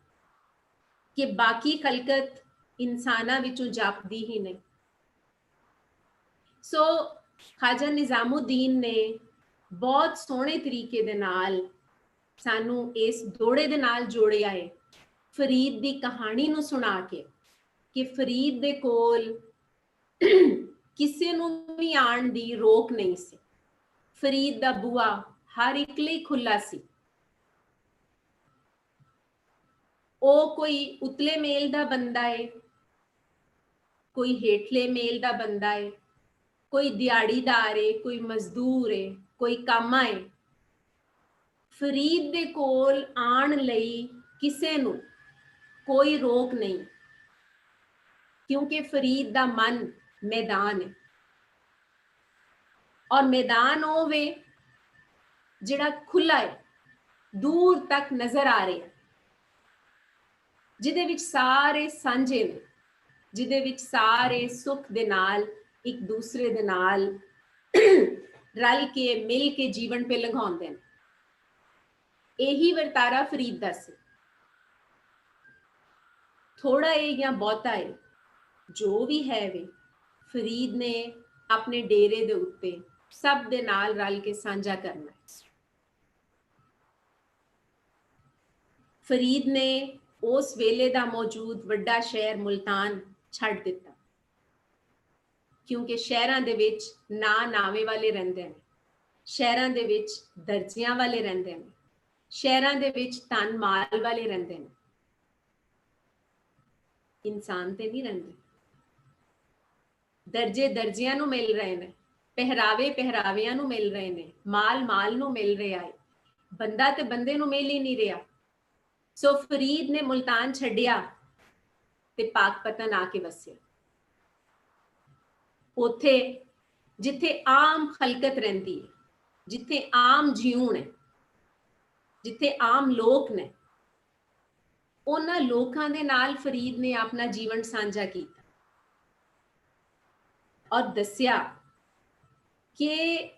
ਕਿ ਬਾਕੀ ਖਲਕਤ ਇਨਸਾਨਾਂ ਵਿੱਚੋਂ ਜਾਪਦੀ ਹੀ ਨਹੀਂ। ਸੋ ਖਾਜਾ ਨਿਜ਼ਾਮੁਦੀਨ ਨੇ ਬਹੁਤ ਸੋਹਣੇ ਤਰੀਕੇ ਦੇ ਨਾਲ ਸਾਨੂੰ ਇਸ ਦੋੜੇ ਦੇ ਨਾਲ ਜੋੜਿਆ ਹੈ, ਫਰੀਦ ਦੀ ਕਹਾਣੀ ਨੂੰ ਸੁਣਾ ਕੇ, ਕਿ ਫਰੀਦ ਦੇ ਕੋਲ ਕਿਸੇ ਨੂੰ ਵੀ ਆਉਣ ਦੀ ਰੋਕ ਨਹੀਂ ਸੀ। ਫਰੀਦ ਦਾ ਬੂਆ ਹਰ ਇੱਕ ਲਈ ਖੁੱਲਾ ਸੀ। ਉਹ ਕੋਈ ਉਤਲੇ ਮੇਲ ਦਾ ਬੰਦਾ ਹੈ, ਕੋਈ ਹੇਠਲੇ ਮੇਲ ਦਾ ਬੰਦਾ ਹੈ, ਕੋਈ ਦਿਹਾੜੀਦਾਰ ਹੈ, ਕੋਈ ਮਜ਼ਦੂਰ ਹੈ, ਕੋਈ ਕਾਮਾ ਹੈ। ਫਰੀਦ ਦੇ ਕੋਲ ਆਉਣ ਲਈ ਕਿਸੇ ਨੂੰ ਕੋਈ ਰੋਕ ਨਹੀਂ, ਕਿਉਂਕਿ ਫਰੀਦ ਦਾ ਮਨ ਮੈਦਾਨ ਹੈ। ਔਰ ਮੈਦਾਨ ਉਹ ਵੇ ਜਿਹੜਾ ਖੁੱਲਾ ਹੈ, ਦੂਰ ਤੱਕ ਨਜ਼ਰ ਆ ਰਿਹਾ, ਜਿਹਦੇ ਵਿੱਚ ਸਾਰੇ ਸਾਂਝੇ ਨੇ, ਜਿਹਦੇ ਵਿੱਚ ਸਾਰੇ ਸੁੱਖ ਦੇ ਨਾਲ ਇੱਕ ਦੂਸਰੇ ਦੇ ਨਾਲ ਰਲ ਕੇ ਮਿਲ ਕੇ ਜੀਵਨ ਪੇ ਲੰਘਾਉਂਦੇ ਨੇ। ਇਹੀ ਵਰਤਾਰਾ ਫਰੀਦ ਦਾ ਸੀ। ਥੋੜਾ ਹੈ ਜਾਂ ਬਹੁਤਾ ਹੈ, ਜੋ ਵੀ ਹੈ ਵੇ, ਫਰੀਦ ਨੇ ਆਪਣੇ ਡੇਰੇ ਦੇ ਉੱਤੇ ਸਭ ਦੇ ਨਾਲ ਰਲ ਕੇ ਸਾਂਝਾ ਕਰਨਾ। ਫਰੀਦ ਨੇ ਉਸ ਵੇਲੇ ਦਾ ਮੌਜੂਦ ਵੱਡਾ ਸ਼ਹਿਰ ਮੁਲਤਾਨ ਛੱਡ ਦਿੱਤਾ, ਕਿਉਂਕਿ ਸ਼ਹਿਰਾਂ ਦੇ ਵਿੱਚ ਨਾਵੇਂ ਵਾਲੇ ਰਹਿੰਦੇ ਨੇ, ਸ਼ਹਿਰਾਂ ਦੇ ਵਿੱਚ ਦਰਜਿਆਂ ਵਾਲੇ ਰਹਿੰਦੇ ਨੇ, ਸ਼ਹਿਰਾਂ ਦੇ ਵਿੱਚ ਧਨ ਮਾਲ ਵਾਲੇ ਰਹਿੰਦੇ ਨੇ, ਇਨਸਾਨ ਤੇ ਨਹੀਂ ਰਹਿੰਦੇ। ਦਰਜੇ ਦਰਜਿਆਂ ਨੂੰ ਮਿਲ ਰਹੇ ਨੇ, ਪਹਿਰਾਵੇ ਪਹਿਰਾਵਿਆਂ ਨੂੰ ਮਿਲ ਰਹੇ ਨੇ, ਮਾਲ ਨੂੰ ਮਿਲ ਰਿਹਾ ਹੈ, ਬੰਦਾ ਤੇ ਬੰਦੇ ਨੂੰ ਮਿਲ ਹੀ ਨਹੀਂ ਰਿਹਾ। ਸੋ ਫਰੀਦ ਨੇ ਮੁਲਤਾਨ ਛੱਡਿਆ ਤੇ ਪਾਕਪਤਨ ਆ ਕੇ ਵਸਿਆ। ਉੱਥੇ ਜਿੱਥੇ ਆਮ ਖਲਕਤ ਰਹਿੰਦੀ ਹੈ, ਜਿੱਥੇ ਆਮ ਜੀਵਨ ਹੈ, ਜਿੱਥੇ ਆਮ ਲੋਕ ਨੇ, ਉਹਨਾਂ ਲੋਕਾਂ ਦੇ ਨਾਲ ਫਰੀਦ ਨੇ ਆਪਣਾ ਜੀਵਨ ਸਾਂਝਾ ਕੀਤਾ ਔਰ ਦੱਸਿਆ ਕਿ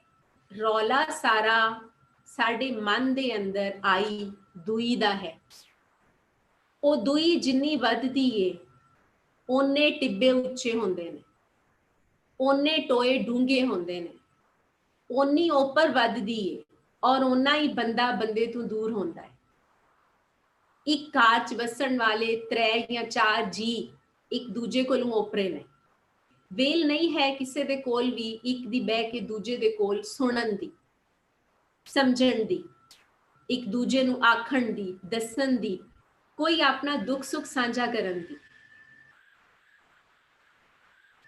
ਰੌਲਾ ਸਾਰਾ ਸਾਡੇ ਮਨ ਦੇ ਅੰਦਰ ਆਈ ਦੂਈ ਦਾ ਹੈ। ਉਹ ਦੂਈ ਜਿੰਨੀ ਵੱਧਦੀ ਏ, ਓਨੇ ਟਿੱਬੇ ਉੱਚੇ ਹੁੰਦੇ ਨੇ, ਓਨੇ ਟੋਏ ਡੂੰਘੇ ਹੁੰਦੇ ਨੇ, ਓਨੀ ਉੱਪਰ ਵੱਧਦੀ ਏ ਔਰ ਓਨਾ ਹੀ ਬੰਦਾ ਬੰਦੇ ਤੋਂ ਦੂਰ ਹੁੰਦਾ ਹੈ। ਇੱਕ ਘਰ 'ਚ ਵਸਣ ਵਾਲੇ 3 ਜਾਂ 4 ਜੀ ਇੱਕ ਦੂਜੇ ਕੋਲੋਂ ਓਪਰੇ ਨੇ। ਵੇਲ ਨਹੀਂ ਹੈ ਕਿਸੇ ਦੇ ਕੋਲ ਵੀ ਇੱਕ ਦੀ ਬਹਿ ਕੇ ਦੂਜੇ ਦੇ ਕੋਲ ਸੁਣਨ ਦੀ, ਸਮਝਣ ਦੀ, ਇੱਕ ਦੂਜੇ ਨੂੰ ਆਖਣ ਦੀ, ਦੱਸਣ ਦੀ, ਕੋਈ ਆਪਣਾ ਦੁੱਖ ਸੁੱਖ ਸਾਂਝਾ ਕਰਨ ਦੀ।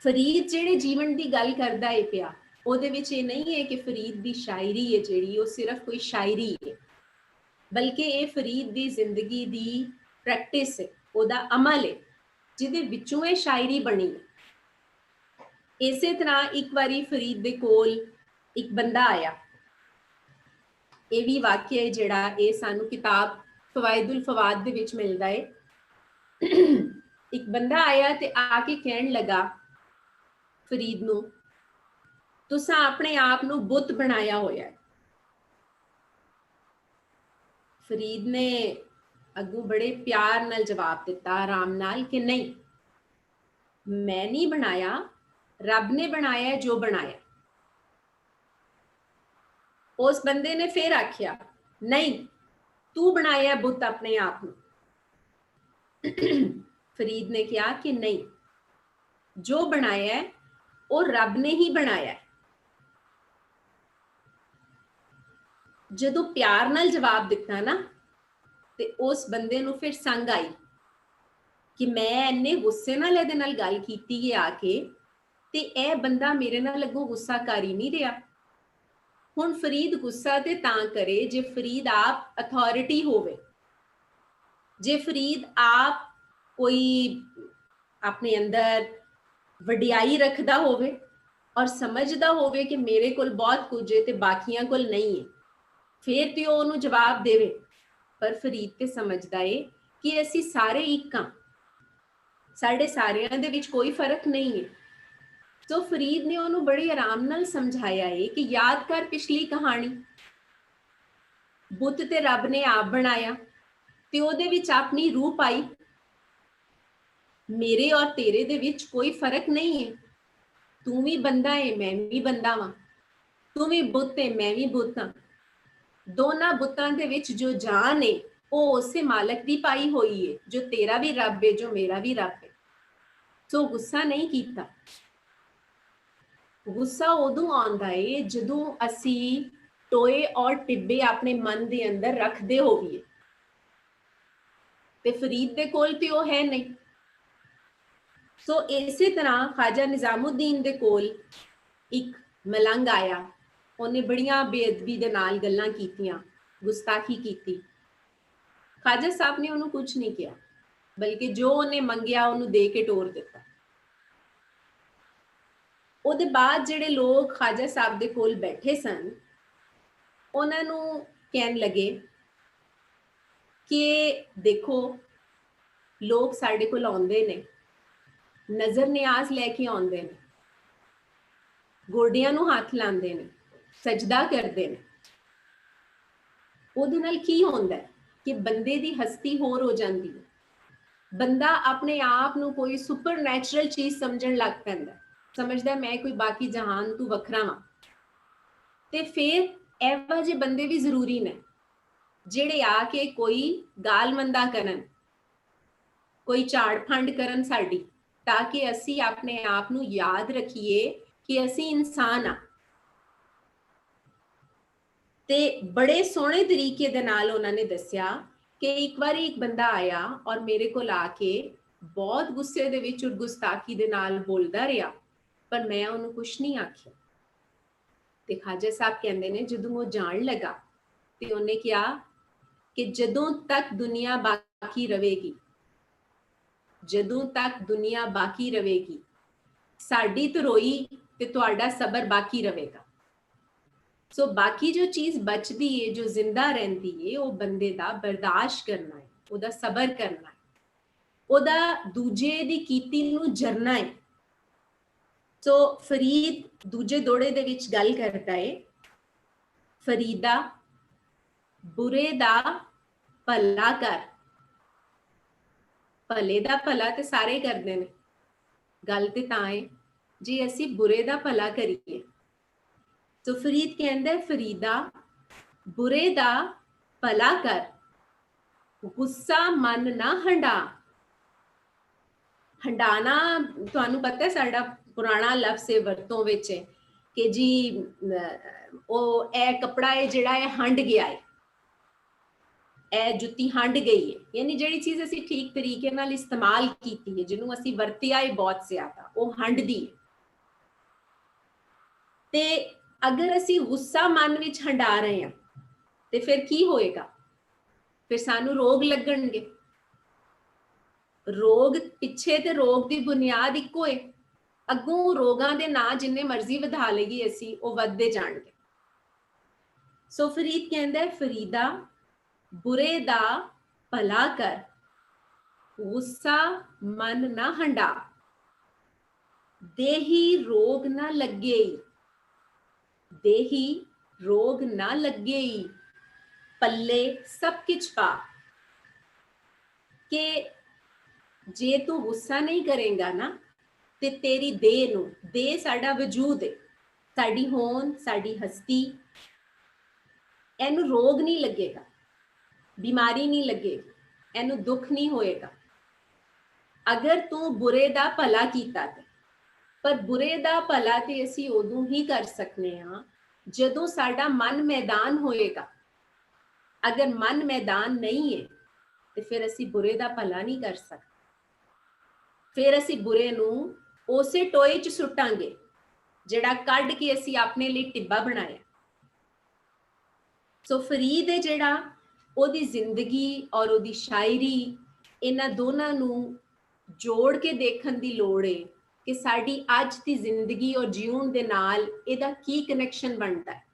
ਫਰੀਦ ਜਿਹੜੇ ਜੀਵਨ ਦੀ ਗੱਲ ਕਰਦਾ ਹੈ ਪਿਆ, ਉਹਦੇ ਵਿੱਚ ਇਹ ਨਹੀਂ ਹੈ ਕਿ ਫਰੀਦ ਦੀ ਸ਼ਾਇਰੀ ਹੈ ਜਿਹੜੀ ਉਹ ਸਿਰਫ ਕੋਈ ਸ਼ਾਇਰੀ ਹੈ, ਬਲਕਿ ਇਹ ਫਰੀਦ ਦੀ ਜ਼ਿੰਦਗੀ ਦੀ ਪ੍ਰੈਕਟਿਸ ਹੈ, ਉਹਦਾ ਅਮਲ ਹੈ, ਜਿਹਦੇ ਵਿੱਚੋਂ ਇਹ ਸ਼ਾਇਰੀ ਬਣੀ ਹੈ। ਇਸੇ ਤਰ੍ਹਾਂ ਇੱਕ ਵਾਰੀ ਫਰੀਦ ਦੇ ਕੋਲ ਇੱਕ ਬੰਦਾ ਆਇਆ। ਇਹ ਵੀ ਵਾਕਿਆ ਹੈ ਜਿਹੜਾ ਇਹ ਸਾਨੂੰ ਕਿਤਾਬ ਫਵਾਇਦੁਲ ਫਵਾਦ ਦੇ ਵਿੱਚ ਮਿਲਦਾ ਹੈ। ਇੱਕ ਬੰਦਾ ਆਇਆ ਤੇ ਆ ਕੇ ਕਹਿਣ ਲੱਗਾ ਫਰੀਦ ਨੂੰ, ਤੁਸੀਂ ਆਪਣੇ ਆਪ ਨੂੰ ਬੁੱਤ ਬਣਾਇਆ ਹੋਇਆ ਹੈ। ਫਰੀਦ ਨੇ ਅੱਗੋਂ ਬੜੇ ਪਿਆਰ ਨਾਲ ਜਵਾਬ ਦਿੱਤਾ, ਆਰਾਮ ਨਾਲ, ਕਿ ਨਹੀਂ, ਮੈਂ ਨਹੀਂ ਬਣਾਇਆ, ਰੱਬ ਨੇ ਬਣਾਇਆ ਜੋ ਬਣਾਇਆ। ਉਸ ਬੰਦੇ ਨੇ ਫਿਰ ਆਖਿਆ, ਨਹੀਂ, तू बनाया बुत अपने आप ਨੂੰ। फरीद ने कहा कि नहीं, जो बनाया है वो रब ने ही बनाया है। जदों प्यार नाल जवाब दिता ना ते उस बंदे नूं फिर संग आई कि मैं इन्ने गुस्से नाल इहदे नाल गल कीती है आके ते यह बंदा मेरे नाल अगों गुस्सा कर ही नहीं रहा। हुण फरीद गुस्सा ते तां करे जे फरीद आप अथॉरिटी होवे, जे फरीद आप कोई अपने अंदर वडियाई रखदा होवे और समझदा होवे कि मेरे कोल बहुत कुछ है ते बाकियां कोल नहीं है, फिर तो ਉਹਨੂੰ जवाब देवे। पर फरीद ते समझदा है कि असी सारे एक हां, साडे सारियां दे विच कोई फर्क नहीं है। तो फरीद ने ਉਹਨੂੰ बड़े आराम नाल समझाया है कि याद कर पिछली कहानी, बुत ते रब ने आप बनाया ते ਉਹਦੇ विच अपनी रूह पाई। मेरे और तेरे दे विच कोई फर्क नहीं है, तू भी बंदा है मैं भी बंदा वां, तू भी बुत है मैं भी बुत हां। दोनों बुतां दे विच जो जान है वो उसे मालक दी पाई हुई है, जो तेरा भी रब है जो मेरा भी रब है। सो गुस्सा नहीं कीता। गुस्सा उदों आंदा है जदों असी टोए और टिब्बे अपने मन दे अंदर रखदे होइए ते फरीद दे कोल ते वो है नहीं। सो इसे तरह ख्वाजा निजामुद्दीन दे कोल एक मलंग आया, उन्हें बड़ियां बेअदबी दे नाल गल्लां कीतियां, गुस्ताखी कीती। ख्वाजा साहब ने उन्होंने कुछ नहीं किया, बल्कि जो उन्हें मंगया उन्होंने दे के टोर दिता। ਉਹਦੇ बाद ਜਿਹੜੇ लोग ख्वाजा साहब ਦੇ ਕੋਲ बैठे सन ਉਹਨਾਂ ਨੂੰ ਕਹਿਣ लगे कि देखो लोग साडे कोल आउंदे ने, नज़र नियाज लैके आउंदे ने, गोडियां नूं हथ लांदे ने, सजदा करदे ने। ਉਹਦੇ ਨਾਲ ਕੀ ਹੁੰਦਾ है कि बंदे दी हस्ती होर हो जाती है, बंदा अपने आप नूं कोई सुपर नैचुरल चीज़ समझण लग पैंदा, समझदा मैं कोई बाकी जहान तू वखरा वां। ते फिर एहो जे बंदे भी जरूरी ने ਜਿਹੜੇ आके कोई गाल मंदा करन, कोई झाड़ फंड करन साडी, ताकि असी अपने आप नूं याद रखिए कि असी इंसान आ। ते बड़े सोहणे तरीके दे नाल उन्हां ने दस्सिया कि एक बारी एक बंदा आया और मेरे कोल आके बहुत गुस्से दे विच और गुस्ताखी दे नाल बोलदा रहा, पर मैं उन्होंने कुछ नहीं आखिया। ते ख्वाजा साहब कहंदे ने जदों वो जान लगा ते उन्हें कहा कि जदों तक दुनिया बाकी रहेगी, जदों तक दुनिया बाकी रहेगी, साडी तरोई ते तुहाडा सबर बाकी रहेगा। सो बाकी जो चीज़ बचती है, जो जिंदा रहती है, वो बंदे दा बर्दाश्त करना है, ओदा सबर करना है, ओदा दूजे दी कीती नूं जरना है। सो फरीद दूजे दोड़े दे विच गल करता है, फरीदा बुरे दा भला कर। भले दा भला ते सारे करदे ने, गल ते तां है जे असी बुरे दा भला करिए। तो फरीद कहंदा फरीदा बुरे दा भला कर, गुस्सा मन ना हंडा। हंडाना तुहानू पता है साडा पुराना लफ्ज़ है वरतों विच है कि जी ओ ए कपड़ा है जिहड़ा है हंड गया है, ए जुत्ती हंड गई है, यानी जिहड़ी चीज़ असी ठीक तरीके नाल इस्तेमाल कीती है, जिन्हों असी वरतिया है बहुत ज़्यादा, वो हंडदी है। ते अगर असी गुस्सा मन विच हंडा रहे हैं तो फिर की होएगा? फिर सानू रोग लगणगे। रोग पिछे ते रोग की बुनियाद इक्को है, अगों रोगां दे ना जिन्ने मर्जी वधा लईए असी वो वधदे जाणगे। सो फरीद कहंदा फरीदा बुरे दा भला कर, गुस्सा मन ना हंडा, देही रोग ना लगे, देही रोग ना लगे, पल्ले सब किछ पा। के जे तू गुस्सा नहीं करेगा ना ते तेरी देह नूं, देह साडा वजूद है, साडी होंद, साडी हस्ती, एनू रोग नहीं लगेगा। बीमारी नहीं लगेगी, एनू दुख नहीं होएगा। अगर तू बुरे दा भला कीता ते, पर बुरे दा भला ते असी उदों ही कर सकने हाँ जदों साडा मन मैदान होएगा। अगर मन मैदान नहीं है तो फिर असी बुरे दा भला नहीं कर सकते, फिर असी बुरे नू उसे टोए च सुटांगे जिहड़ा कढ के असी अपने लिए टिब्बा बनाया। सो फरीद है जिहड़ा ओदी जिंदगी और ओदी शायरी इन्हां दोनां नू जोड़ के देखण दी लोड़ है कि साडी अज दी जिंदगी और जीवन दे नाल इहदा की कनैक्शन बनता है।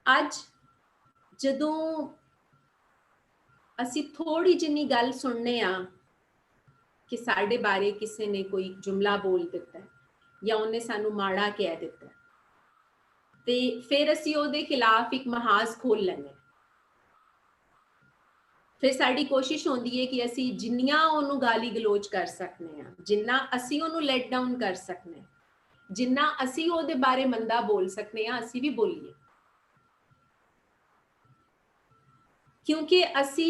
अज जदों असी थोड़ी जिन्नी गल सुनने आ कि साडे बारे किसी ने कोई जुमला बोल दिता है या उन्हें सानू माड़ा कह दिता है, ते फिर असी उहदे खिलाफ एक महाज खोल लैंदे। फिर साडी कोशिश होंदी है कि असी जिन्नियां उहनूं गाली गलोच कर सकने आ, जिन्ना असी उहनूं लेट डाउन कर सकने, जिन्ना असी उहदे बारे मंदा बोल सकने आ, असी भी बोलीए, क्योंकि असी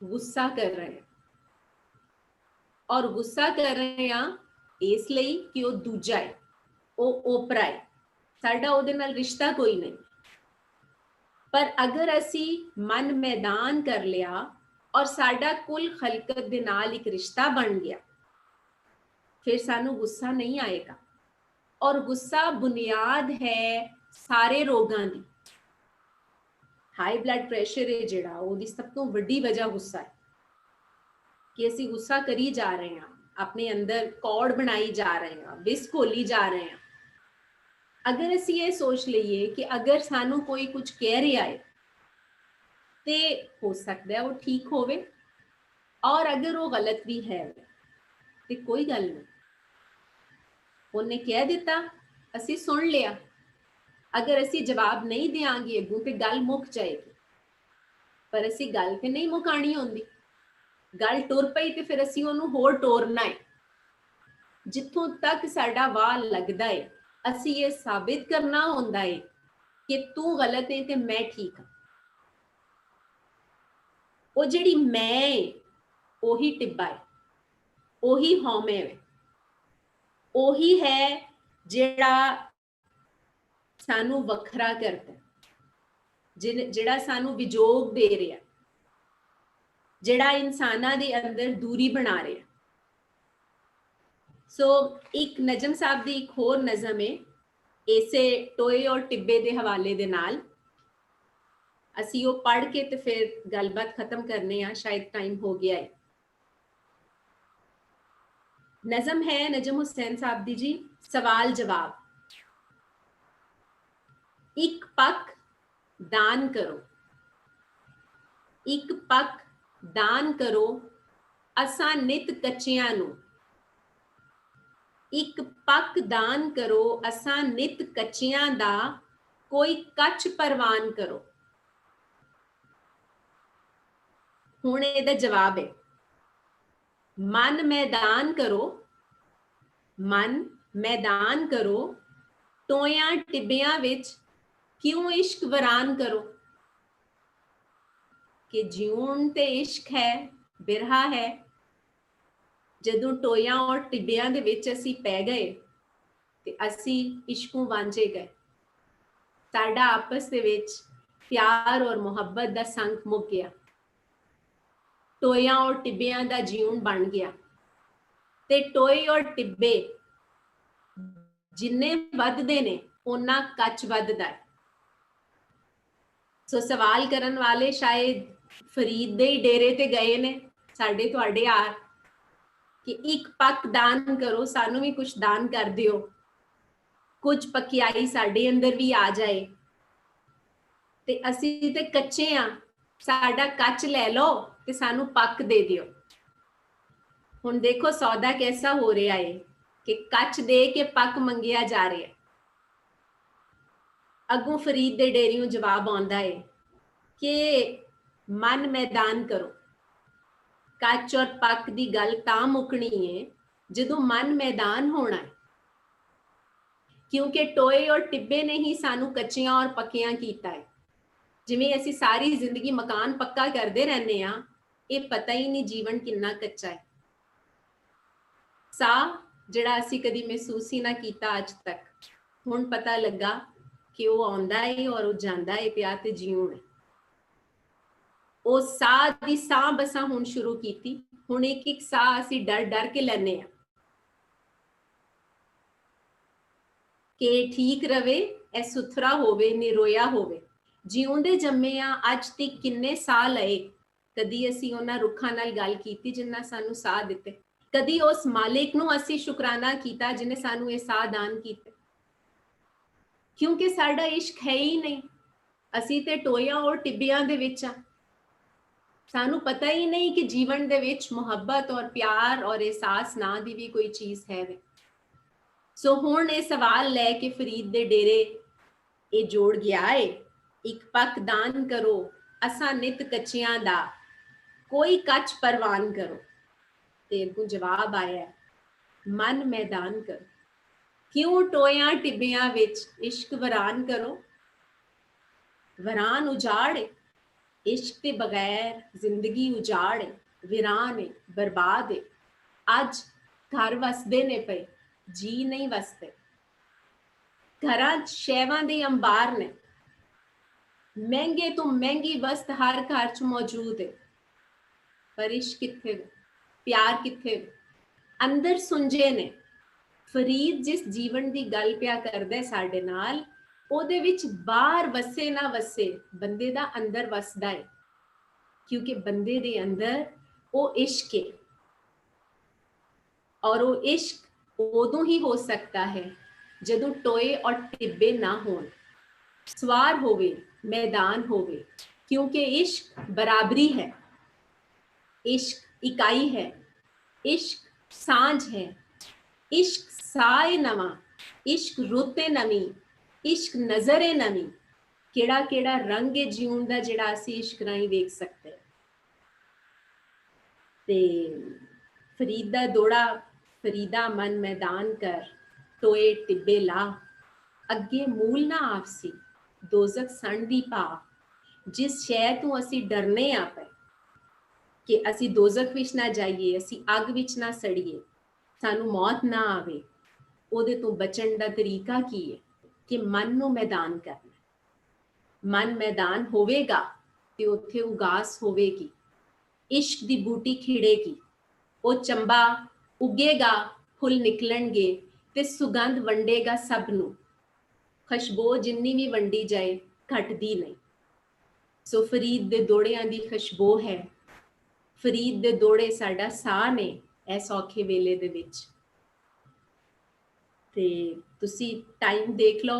गुस्सा कर रहे हैं। और गुस्सा कर रहे हैं इसलिए कि वो दूजा है, वो ओपरा है, साडा उहदे नाल रिश्ता कोई नहीं। पर अगर असी मन मैदान कर लिया और साडा कुल खलकत दे नाल एक रिश्ता बन गया, फिर सानू गुस्सा नहीं आएगा। और गुस्सा बुनियाद है सारे रोगां दी। हाई ब्लड प्रेशर है जिहड़ा, ओहदी सब तो वड्डी वजह गुस्सा है कि असी गुस्सा करी जा रहे हैं, अपने अंदर कौड़ बनाई जा रहे हैं, विस घोली जा रहे हैं। अगर असी ये सोच लीए कि अगर सानू कोई कुछ कह रहा है ते हो सकता है वो ठीक होवे, और अगर वो गलत भी है तो कोई गल नहीं, उन्हें कह दिता, असी सुन लिया। अगर असी जवाब नहीं देंगे अगों तो गल मुक जाएगी, पर असी गल तो नहीं मुकानी होंदी। गल टुर पई तो फिर असी उन्होंने होर टोरना है। जिथों तक साडा वाह लगदा है असी ये साबित करना होंदा है कि तू गलत है ते मैं ठीक हाँ। वो जिहड़ी मैं है ओही टिब्बा है, ओही हौमे है, ओही है जिहड़ा सानू वखरा करता है, जिहड़ा सानू विजोग दे रहा, जिहड़ा इंसानां दे अंदर दूरी बना रहा। सो एक नजम साहब दी एक होर नज़म है इसे टोए और टिब्बे दे हवाले दे नाल, असी वो पढ़ के तो फिर गलबात खत्म करने आ, शायद टाइम हो गया है। नज़म है नजम हुसैन साहब दी जी, सवाल जवाब। एक पक दान करो, एक पक दान करो असां नित कच्चियां नू, एक पक दान करो असां नित कच्चियां दा कोई कच परवान करो। हुण इहदा जवाब है, मन मैदान करो, मन मैदान करो, टोयां टिब्बियां विच क्यों इश्क वरान करो। कि जीवन ते इश्क है, बिरहा है, जदों टोयां और टिब्बियां दे विच असी पै गए ते असी इश्कों वांझे गए, साडा आपस दे विच प्यार और मुहब्बत दा संग मुक गया, टोयां और टिब्बियां दा जीवन बन गया। ते टोए और टिब्बे जिन्ने वधदे ने उन्ना कच वधदा है। सो सवाल करन वाले शायद फरीद दे डेरे ते गए ने, साडे तुहाडे यार, कि एक पक दान करो, सानू भी कुछ दान कर दियो, कुछ पकियाई साडे अंदर भी आ जाए, ते असी ते कच्चे आ, साडा कच ले लो ते सानू पक दे दियो। हुण देखो सौदा कैसा हो रहा है कि कच दे के पक मंगिया जा रहा है। अगों फरीद दे डेरियों जवाब आंदा है कि मन मैदान करो। कच और पक दी गल तां मुकनी है जदों मन मैदान होना है, क्योंकि टोए और टिब्बे ने ही सानू कच्चियां और पक्कियां कीता है। ਜਿਵੇਂ ਅਸੀਂ ਸਾਰੀ ਜ਼ਿੰਦਗੀ ਮਕਾਨ ਪੱਕਾ ਕਰਦੇ ਰਹਿੰਦੇ ਆ, ਇਹ ਪਤਾ ਹੀ ਨਹੀਂ ਜੀਵਨ ਕਿੰਨਾ ਕੱਚਾ ਹੈ। ਸਾਹ ਜਿਹੜਾ ਅਸੀਂ ਕਦੀ ਮਹਿਸੂਸ ਹੀ ਨਾ ਕੀਤਾ ਅੱਜ ਤੱਕ, ਹੁਣ ਪਤਾ ਲੱਗਾ ਕਿ ਉਹ ਆਉਂਦਾ ਹੈ ਔਰ ਉਹ ਜਾਂਦਾ ਹੈ ਪਿਆ ਤੇ ਜਿਉਂ ਹੈ। ਉਹ ਸਾਹ ਦੀ ਸਾਹ ਬਸਾਂ ਹੁਣ ਸ਼ੁਰੂ ਕੀਤੀ, ਹੁਣ ਇੱਕ ਇੱਕ ਸਾਹ ਅਸੀਂ ਡਰ ਡਰ ਕੇ ਲੈਂਦੇ ਆ ਕਿ ਠੀਕ ਰਵੇ, ਇਹ ਸੁਥਰਾ ਹੋਵੇ, ਨਿਰੋਇਆ ਹੋਵੇ। ਜਿਉਂਦੇ ਜੰਮੇ ਆ, ਅੱਜ ਤੱਕ ਕਿੰਨੇ ਸਾਹ ਲਏ, ਕਦੀ ਅਸੀਂ ਉਹਨਾਂ ਰੁੱਖਾਂ ਨਾਲ ਗੱਲ ਕੀਤੀ ਜਿਨ੍ਹਾਂ ਸਾਨੂੰ ਸਾਹ ਦਿੱਤੇ? ਕਦੀ ਉਸ ਮਾਲਿਕ ਨੂੰ ਅਸੀਂ ਸ਼ੁਕਰਾਨਾ ਕੀਤਾ ਜਿਹਨੇ ਸਾਨੂੰ ਇਹ ਸਾਹ ਦਾਨ ਕੀਤੇ? ਕਿਉਂਕਿ ਸਾਡਾ ਇਸ਼ਕ ਹੈ ਹੀ ਨਹੀਂ, ਅਸੀਂ ਤੇ ਟੋਇਆਂ ਔਰ ਟਿੱਬਿਆਂ ਦੇ ਵਿੱਚ ਆ। ਸਾਨੂੰ ਪਤਾ ਹੀ ਨਹੀਂ ਕਿ ਜੀਵਨ ਦੇ ਵਿੱਚ ਮੁਹੱਬਤ ਔਰ ਪਿਆਰ ਔਰ ਅਹਿਸਾਸ ਨਾਂ ਦੀ ਵੀ ਕੋਈ ਚੀਜ਼ ਹੈ ਵੇ। ਸੋ ਹੁਣ ਇਹ ਸਵਾਲ ਲੈ ਕੇ ਫਰੀਦ ਦੇ ਡੇਰੇ ਇਹ ਜੋੜ ਗਿਆ ਏ, ਇੱਕ ਪੱਕ ਦਾਨ ਕਰੋ ਅਸਾਂ ਨਿਤ ਕੱਚਿਆਂ ਦਾ, ਕੋਈ ਕੱਚ ਪਰਵਾਨ ਕਰੋ। ਤੇ ਅੱਗੋਂ ਜਵਾਬ ਆਇਆ, ਮਨ ਮੈਦਾਨ ਕਰੋ, ਕਿਉਂ ਟੋਇਆਂ ਟਿੱਬਿਆਂ ਵਿੱਚ ਇਸ਼ਕ ਵਰਾਨ ਕਰੋ। ਵਰਾਨ ਉਜਾੜ ਏ, ਇਸ਼ਕ ਦੇ ਬਗੈਰ ਜ਼ਿੰਦਗੀ ਉਜਾੜ ਏ, ਵਿਰਾਨ ਏ, ਬਰਬਾਦ ਏ। ਅੱਜ ਘਰ ਵਸਦੇ ਨੇ ਪਏ, ਜੀ ਨਹੀਂ ਵਸਦੇ। ਘਰਾਂ 'ਚ ਸ਼ੈਵਾਂ ਦੇ ਅੰਬਾਰ ਨੇ, ਮਹਿੰਗੇ ਤੋਂ ਮਹਿੰਗੀ ਵਸਤ ਹਰ ਘਰ 'ਚ ਮੌਜੂਦ ਹੈ, ਪਰ ਇਸ਼ਕ ਕਿੱਥੇ ਵੇ, ਪਿਆਰ ਕਿੱਥੇ ਵੇ? ਅੰਦਰ ਸੁੰਝੇ ਨੇ। ਫਰੀਦ ਜਿਸ ਜੀਵਨ ਦੀ ਗੱਲ ਪਿਆ ਕਰਦਾ ਸਾਡੇ ਨਾਲ, ਉਹਦੇ ਵਿੱਚ ਬਾਹਰ ਵਸੇ ਨਾ ਵਸੇ, ਬੰਦੇ ਦਾ ਅੰਦਰ ਵਸਦਾ ਹੈ, ਕਿਉਂਕਿ ਬੰਦੇ ਦੇ ਅੰਦਰ ਉਹ ਇਸ਼ਕ ਹੈ। ਔਰ ਉਹ ਇਸ਼ਕ ਉਦੋਂ ਹੀ ਹੋ ਸਕਦਾ ਹੈ ਜਦੋਂ ਟੋਏ ਔਰ ਟਿੱਬੇ ਨਾ ਹੋਣ, ਸਵਾਰ ਹੋਵੇ, मैदान होवे। क्योंकि इश्क बराबरी है, इश्क इकाई है, इश्क सांझ है, इश्क साए नवा, इश्क रुते नवी, इश्क नजरे नवी। केड़ा केड़ा रंग है जीवन दा जिहड़ा असीं इश्क राहीं वेख सकते। ते फरीद दा दोड़ा, फरीदा मन मैदान कर, टोए टिब्बे ला, अगे मूल ना आपसी दोजख सण दी पा। जिस शै तों असीं डरने आ पे कि असीं दोजख विच ना जाइए, असीं अग विच ना सड़िए, सानू मौत ना आवे, ओदे तों बचण दा तरीका की है कि मन नूं मैदान करना। मन मैदान होवेगा ते उत्थे उगास होवेगी, इश्क दी बूटी खिड़ेगी, ओ चंबा उगेगा, फुल निकलणगे ते सुगंध वंडेगा सब नूं। खुशबू जिन्नी भी वंडी जाए घटदी नहीं। सो फरीद दे दोड़ियां दी खुशबू है, फरीद दे दोड़े साडा साह ने इस औखे वेले दे विच। ते तुसी टाइम देख लो,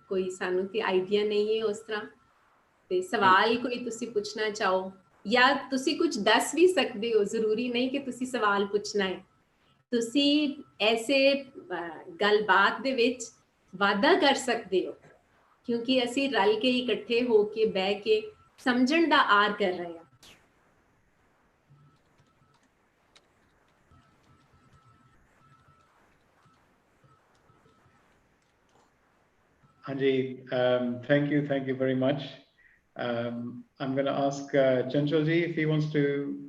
कोई सानू ते आइडिया नहीं है उस तरह ते सवाल कोई तुसी पूछना चाहो या तुसी कुछ दस भी सकते हो, जरूरी नहीं कि तुसी सवाल पूछना है। तुसी ऐसे गलबात दे विच वादा कर सकते हो, क्योंकि असी रल के इकट्ठे होके बह के समझण दा आर कर रहे हैं। Anji, thank you very much. I'm going to ask Chanchal ji if he wants to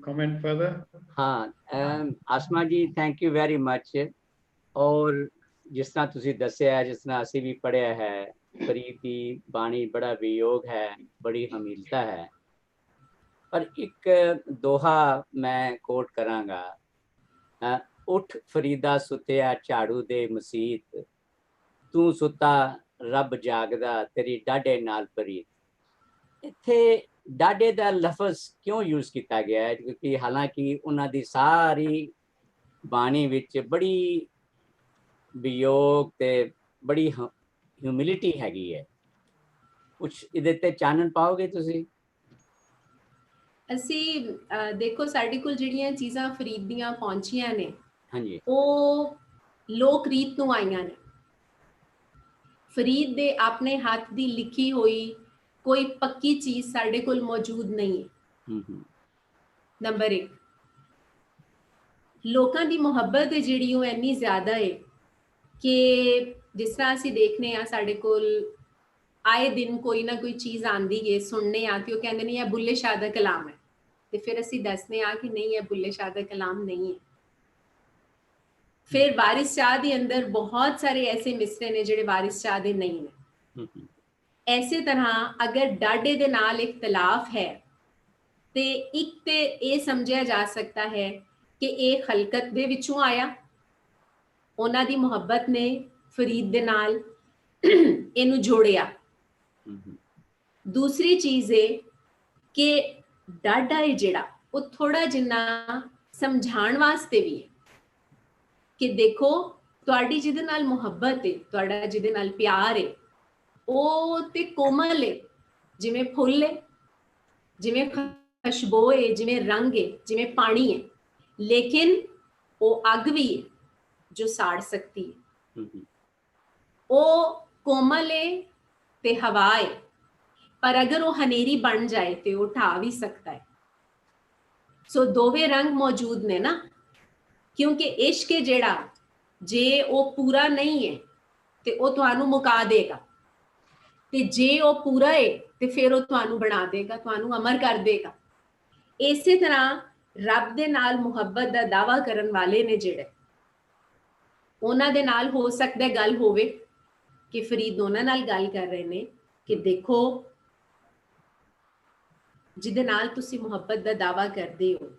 comment further. हाँ, आसमा जी थैंक यू वेरी मच। और जिस तरह तुसी दस्या, जिस तरह असी भी पढ़िया है, फरीद की बाणी बड़ा वियोग है, बड़ी हमीलता है। पर एक दोहा मैं कोट करांगा, उठ फरीदा सुतिया झाड़ू दे मसीत, तू सुता रब जागदा तेरी डाडे नाल परीत। इत्थे डाडे दा लफ्ज क्यों यूज किया गया है? क्योंकि हालांकि उन्हां दी सारी बाणी विच बड़ी वियोग ते बड़ी ह्यूमिलिटी हैगी है। कुछ इहदे ते चानन पाओगे तुसी? ਅਸੀਂ ਦੇਖੋ ਸਾਡੇ ਕੋਲ ਜਿਹੜੀਆਂ ਚੀਜ਼ਾਂ ਫਰੀਦ ਦੀਆਂ ਪਹੁੰਚੀਆਂ ਨੇ, ਹਾਂਜੀ, ਉਹ ਲੋਕ ਰੀਤ ਨੂੰ ਆਈਆਂ ਨੇ। ਫਰੀਦ ਦੇ ਆਪਣੇ ਹੱਥ ਦੀ ਲਿਖੀ ਹੋਈ ਕੋਈ ਪੱਕੀ ਚੀਜ਼ ਸਾਡੇ ਕੋਲ ਮੌਜੂਦ ਨਹੀਂ ਹੈ। ਨੰਬਰ 1, ਲੋਕਾਂ ਦੀ ਮੁਹੱਬਤ ਹੈ ਜਿਹੜੀ ਉਹ ਇੰਨੀ ਜ਼ਿਆਦਾ ਹੈ ਕਿ ਜਿਸ ਤਰ੍ਹਾਂ ਅਸੀਂ ਦੇਖਨੇ ਆ ਸਾਡੇ ਕੋਲ आए दिन कोई ना कोई चीज़ आंदी है सुनने आती वो कहते नहीं है बुल्ले शाह दा कलाम है तो फिर असी दसने आ कि नहीं है बुल्ले शाह दा कलाम नहीं है। फिर वारिस शाह दे अंदर बहुत सारे ऐसे मिसरे ने जिहड़े वारिस शाह दे नहीं ने। ऐसे तरह अगर डाडे दे नाल इख्तलाफ है ते एक ते ये समझा जा सकता है कि ये खलकत दे विचों आया, उन्हां दी मुहब्बत ने फरीद दे नाल इनू जोड़िया। दूसरी चीज है कि डाडा है जिहड़ा वो थोड़ा जिन्ना समझाण वास्ते भी है कि देखो तुहाडी जिहदे नाल मुहब्बत है, तुहाडा जिहदे नाल प्यार है, वो ते कोमल है जिवें फुल है, जिवें खुशबू है, जिवें रंग है, जिवें पानी है, लेकिन वो अग भी है जो साड़ सकती है। वो कोमल है ते हवा है, पर अगर वो हनेरी बन जाए तो वो ढा भी सकता है। सो दोवे रंग मौजूद ने ना, क्योंकि इश्क है जेड़ा जे वो पूरा नहीं है ते वो तुहानू मुका देगा, ते जे वो पूरा है ते फिर वो तुहानू बना देगा, तुहानू अमर कर देगा। इसे तरह रब दे नाल मुहब्बत दा दावा करन वाले ने जेड़े उन्हां दे नाल हो सकदा है गल होवे कि फरीद उन्हां नाल गल कर रहे ने कि देखो जिहदे नाल तुसी मुहब्बत दा दावा करदे हो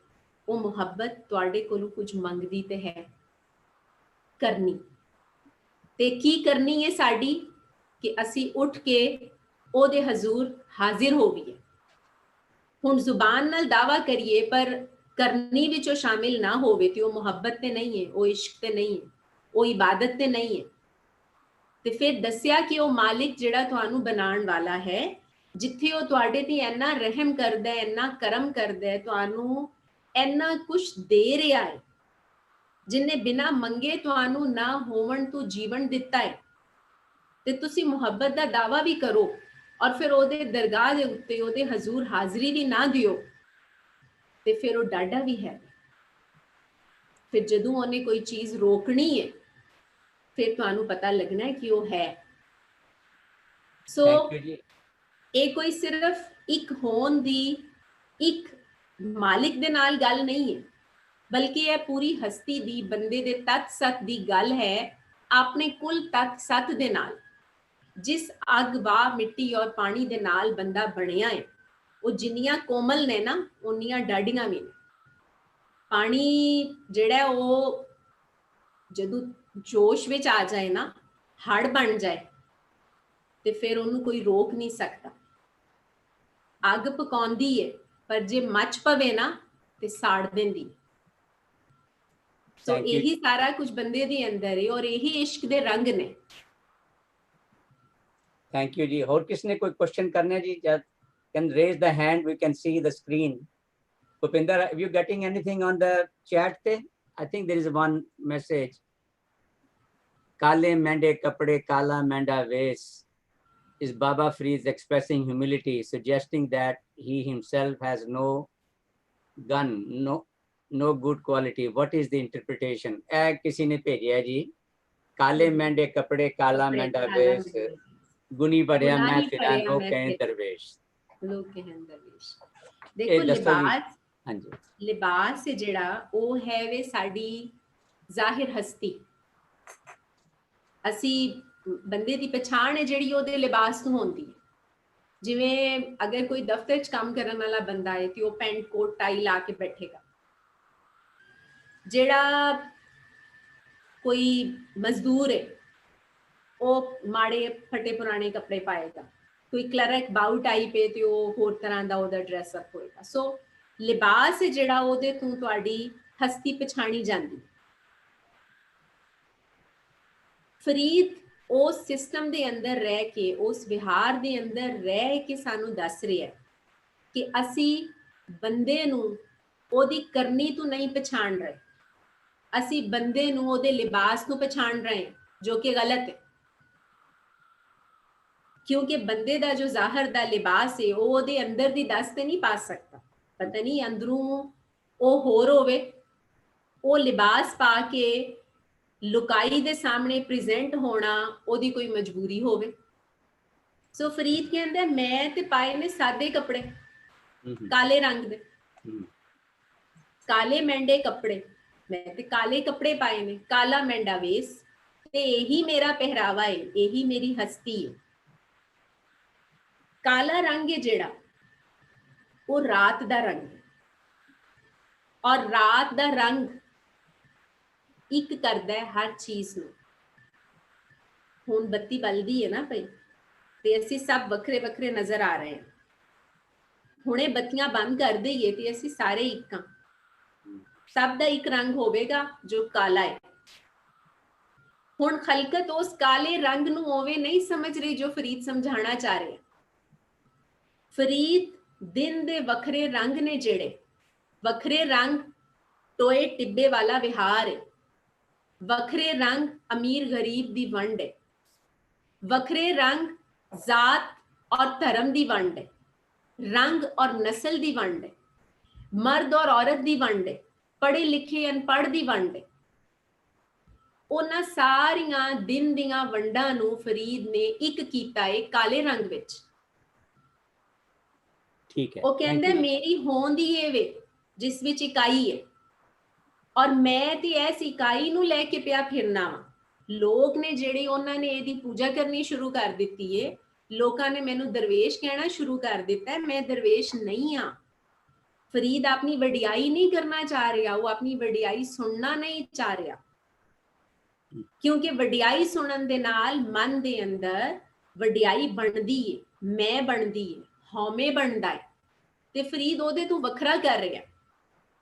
वो मुहब्बत तुहाडे कोलों कुछ मंगदी ते है करनी, ते की करनी है साडी कि असी उठ के ओदे हजूर हाजिर होवीए। हुण जुबान नाल दावा करिए पर करनी विचों शामिल ना होवे ते वो मुहब्बत ते नहीं है, वो इश्क ते नहीं है, वो इबादत ते नहीं है। ते फिर दस्या कि वो मालिक जिहड़ा तुहानू बनाण वाला है, जिथे वो तुहाडे ते इन्ना रहम करदा है, इन्ना करम करदा है, तुहानू इन्ना कुछ दे रहा है, जिन्हें बिना मंगे तुहानू ना होवण तो जीवन दिता है, ते तुसी मुहब्बत दा दावा भी करो और फिर ओदे दरगाह दे उत्ते ओदे हजूर हाजरी भी ना दियो ते फिर वो डाडा भी है। फिर जदों उन्हें कोई चीज रोकनी है फिर तुहानू पता लगना है कि वो है। सो ये कोई सिर्फ एक होन दी एक मालिक दे नाल गल नहीं है, बल्कि यह पूरी हस्ती दी बंदे दे तत सत दी गल है अपने कुल तत सत दे नाल। जिस अग वाह मिट्टी और पानी दे नाल बंदा बनिया है वो जिन्नियां कोमल ने ना उन्नियां डाडियां भी ने। पानी जिहड़ा वो जदों जोश विच आ जाए ना, हड़ बन जाए ते फिर उन्होंने कोई रोक नहीं सकता। अग पकाउंदी है पर जे मच पवे ना ते साड़ देंदी। तो यही सारा कुछ बंदे दे अंदर है और यही इश्क दे रंग ने। थैंक यू जी। और किसने कोई क्वेश्चन करने जी? Can raise the hand, we can see the screen. Pupinder, are you getting anything on the chat? I think there is one message. Kale mende kapde kala menda ves is Baba Farid expressing humility, suggesting that he himself has no gun, no good quality. What is the interpretation? किसी ने भेजा है जी, काले मेंढे कपड़े काला मेंढा वेश, गुनी बढ़िया मैं फिरा लोग कहें दरवेश। लोग कहें दरवेश। देखो लिबास, हाँ जी, लिबास है जिहड़ा वो है वे साडी जाहिर हस्ती। असी बंदे दी पछाण है जिहड़ी ओदे लिबास तो होंदी है। जिवें अगर कोई दफ्तर च काम करन वाला बंदा है तो वो पैंट कोट टाई ला के बैठेगा। जिहड़ा कोई मजदूर है वो माड़े फटे पुराने कपड़े पाएगा। कोई क्लर्क बाऊ टाई पे तो वो होर तरह का ओदा ड्रेसअप होएगा। सो लिबास है जिहड़ा ओदे तों तुहाडी हस्ती पछाणी जांदी। फरीद उस सिस्टम दे अंदर रह के, उस विहार दे अंदर रह के सानू दस रहा है कि असी बंदे नू ओदी करनी तो नहीं पछाण रहे, असी बंदे नू ओदे लिबास नू पछाण रहे हैं, जो कि गलत है। क्योंकि बंदे दा जो जाहिर दा लिबास है वो ओदे अंदर दी दस ते नहीं पा सकता। पता नहीं अंदरों वो होर होवे, वो लिबास पा के लुकाई दे सामने प्रेजेंट होना ओदी कोई मजबूरी होवे। ਸੋ ਫਰੀਦ ਕਹਿੰਦਾ ਮੈਂ ਤੇ ਪਾਏ ਨੇ ਸਾਦੇ ਕੱਪੜੇ ਕਾਲੇ ਰੰਗ ਦੇ, ਕਾਲੇ ਮੈਂਡੇ ਕੱਪੜੇ, ਮੈਂ ਤੇ ਕਾਲੇ ਕੱਪੜੇ ਪਾਏ ਨੇ, ਕਾਲਾ ਮੈਂਡਾ ਵੇਸ, ਤੇ ਇਹੀ ਮੇਰਾ ਪਹਿਰਾਵਾ ਹੈ, ਇਹੀ ਮੇਰੀ ਹਸਤੀ ਹੈ। ਕਾਲਾ ਰੰਗ ਹੈ ਜਿਹੜਾ ਉਹ ਰਾਤ ਦਾ ਰੰਗ ਹੈ, ਔਰ ਰਾਤ ਦਾ ਰੰਗ ਇੱਕ ਕਰਦਾ ਹੈ ਹਰ ਚੀਜ਼ ਨੂੰ। ਹੁਣ ਬੱਤੀ ਬਲਦੀ ਹੈ ਨਾ ਪਈ, ਤੇ ਅਸੀਂ ਸਭ ਵੱਖਰੇ ਵੱਖਰੇ ਨਜ਼ਰ ਆ ਰਹੇ ਹਾਂ। ਹੁਣੇ ਬੱਤੀਆਂ ਬੰਦ ਕਰ ਦਈਏ ਤੇ ਅਸੀਂ ਸਾਰੇ ਇੱਕ ਹਾਂ, ਸਭ ਦਾ ਇੱਕ ਰੰਗ ਹੋਵੇਗਾ ਜੋ ਕਾਲਾ ਹੈ। ਹੁਣ ਖਲਕਤ ਉਸ ਕਾਲੇ ਰੰਗ ਨੂੰ ਉਵੇਂ ਨਹੀਂ ਸਮਝ ਰਹੀ ਜੋ ਫਰੀਦ ਸਮਝਾਣਾ ਚਾਹ ਰਿਹਾ। ਫਰੀਦ ਦਿਨ ਦੇ ਵੱਖਰੇ ਰੰਗ ਨੇ ਜਿਹੜੇ, ਵੱਖਰੇ ਰੰਗ ਟੋਏ ਟਿੱਬੇ ਵਾਲਾ ਵਿਹਾਰ ਹੈ, ਵੱਖਰੇ ਰੰਗ ਅਮੀਰ ਗਰੀਬ ਦੀ ਵੰਡ ਹੈ, ਵੱਖਰੇ ਰੰਗ ਜ਼ਾਤ ਔਰ ਧਰਮ ਦੀ ਵੰਡ ਹੈ, ਰੰਗ ਔਰ ਨਸਲ ਦੀ ਵੰਡ ਹੈ, ਮਰਦ ਔਰ ਔਰਤ ਦੀ ਵੰਡ ਹੈ, ਪੜ੍ਹੇ ਲਿਖੇ ਅਨਪੜ੍ਹ ਦੀ ਵੰਡ ਹੈ। ਉਹਨਾਂ ਸਾਰੀਆਂ ਦਿਨ ਦੀਆਂ ਵੰਡਾਂ ਨੂੰ ਫਰੀਦ ਨੇ ਇੱਕ ਕੀਤਾ ਹੈ ਕਾਲੇ ਰੰਗ ਵਿੱਚ। ਠੀਕ ਹੈ, ਉਹ ਕਹਿੰਦਾ ਮੇਰੀ ਹੋਂਦ ਹੀ ਇਹ ਵੇ ਜਿਸ ਵਿੱਚ ਇਕਾਈ ਹੈ, ਔਰ ਮੈਂ ਤੇ ਇਸ ਇਕਾਈ ਨੂੰ ਲੈ ਕੇ ਪਿਆ ਫਿਰਨਾ ਵਾ। ਲੋਕ ਨੇ ਜਿਹੜੇ ਉਹਨਾਂ ਨੇ ਇਹਦੀ ਪੂਜਾ ਕਰਨੀ ਸ਼ੁਰੂ ਕਰ ਦਿੱਤੀ ਏ, ਲੋਕਾਂ ਨੇ ਮੈਨੂੰ ਦਰਵੇਸ਼ ਕਹਿਣਾ ਸ਼ੁਰੂ ਕਰ ਦਿੱਤਾ ਹੈ। ਮੈਂ ਦਰਵੇਸ਼ ਨਹੀਂ ਹਾਂ। ਫਰੀਦ ਆਪਣੀ ਵਡਿਆਈ ਨਹੀਂ ਕਰਨਾ ਚਾਹ ਰਿਹਾ, ਉਹ ਆਪਣੀ ਵਡਿਆਈ ਸੁਣਨਾ ਨਹੀਂ ਚਾਹ ਰਿਹਾ, ਕਿਉਂਕਿ ਵਡਿਆਈ ਸੁਣਨ ਦੇ ਨਾਲ ਮਨ ਦੇ ਅੰਦਰ ਵਡਿਆਈ ਬਣਦੀ ਏ, ਮੈਂ ਬਣਦੀ ਏ, ਹਉਮੈ ਬਣਦਾ ਹੈ, ਤੇ ਫਰੀਦ ਉਹਦੇ ਤੋਂ ਵੱਖਰਾ ਕਰ ਰਿਹਾ।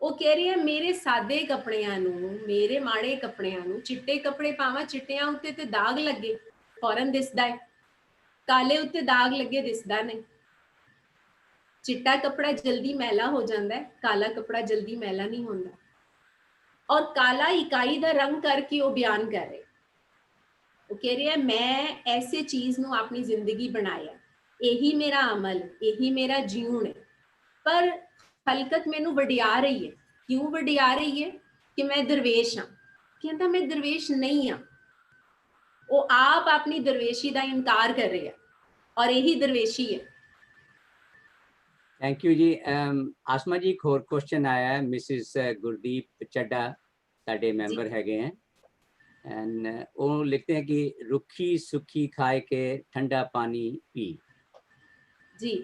ਉਹ ਕਹਿ ਰਿਹਾ ਮੇਰੇ ਸਾਦੇ ਕੱਪੜਿਆਂ ਨੂੰ, ਮੇਰੇ ਮਾੜੇ ਕੱਪੜਿਆਂ ਨੂੰ, ਚਿੱਟੇ ਕੱਪੜੇ ਪਾਵਾਂ, ਚਿੱਟਿਆਂ ਉੱਤੇ ਤੇ ਦਾਗ ਲੱਗੇ ਫੌਰਨ ਦਿਸਦਾ ਹੈ, ਕਾਲੇ ਉੱਤੇ ਦਾਗ ਲੱਗੇ ਦਿਸਦਾ ਨਹੀਂ। ਚਿੱਟਾ ਕੱਪੜਾ ਜਲਦੀ ਮੈਲਾ ਹੋ ਜਾਂਦਾ ਹੈ, ਕਾਲਾ ਕੱਪੜਾ ਜਲਦੀ ਮੈਲਾ ਨਹੀਂ ਹੁੰਦਾ। ਔਰ ਕਾਲਾ ਇਕਾਈ ਦਾ ਰੰਗ ਕਰਕੇ ਉਹ ਬਿਆਨ ਕਰ ਰਿਹਾ। ਉਹ ਕਹਿ ਰਿਹਾ ਮੈਂ ਐਸੇ ਚੀਜ਼ ਨੂੰ ਆਪਣੀ ਜ਼ਿੰਦਗੀ ਬਣਾਇਆ, ਇਹੀ ਮੇਰਾ ਅਮਲ, ਇਹੀ ਮੇਰਾ ਜੀਉਣ ਹੈ। ਪਰ ਖਲਕਤ ਮੈਨੂੰ ਵਡਿਆ ਰਹੀ ਹੈ। ਕਿਉਂ ਵਡਿਆ ਰਹੀ ਹੈ? ਕਿ ਮੈਂ ਦਰਵੇਸ਼ ਹਾਂ। ਕਹਿੰਦਾ ਮੈਂ ਦਰਵੇਸ਼ ਨਹੀਂ ਹਾਂ। ਉਹ ਆਪ ਆਪਣੀ ਦਰਵੇਸ਼ੀ ਦਾ ਇਨਕਾਰ ਕਰ ਰਿਹਾ, ਔਰ ਇਹੀ ਦਰਵੇਸ਼ੀ ਹੈ। ਥੈਂਕ ਯੂ ਜੀ। ਆਸਮਾ ਜੀ, ਇੱਕ ਹੋਰ ਕੁਐਸਚਨ ਆਇਆ ਹੈ, ਮਿਸਿਸ ਗੁਰਦੀਪ ਚੱਡਾ ਸਾਡੇ ਮੈਂਬਰ ਹੈਗੇ हैं, एंड वो लिखते हैं कि रुखी सुखी खाए के ठंडा पानी पी। जी,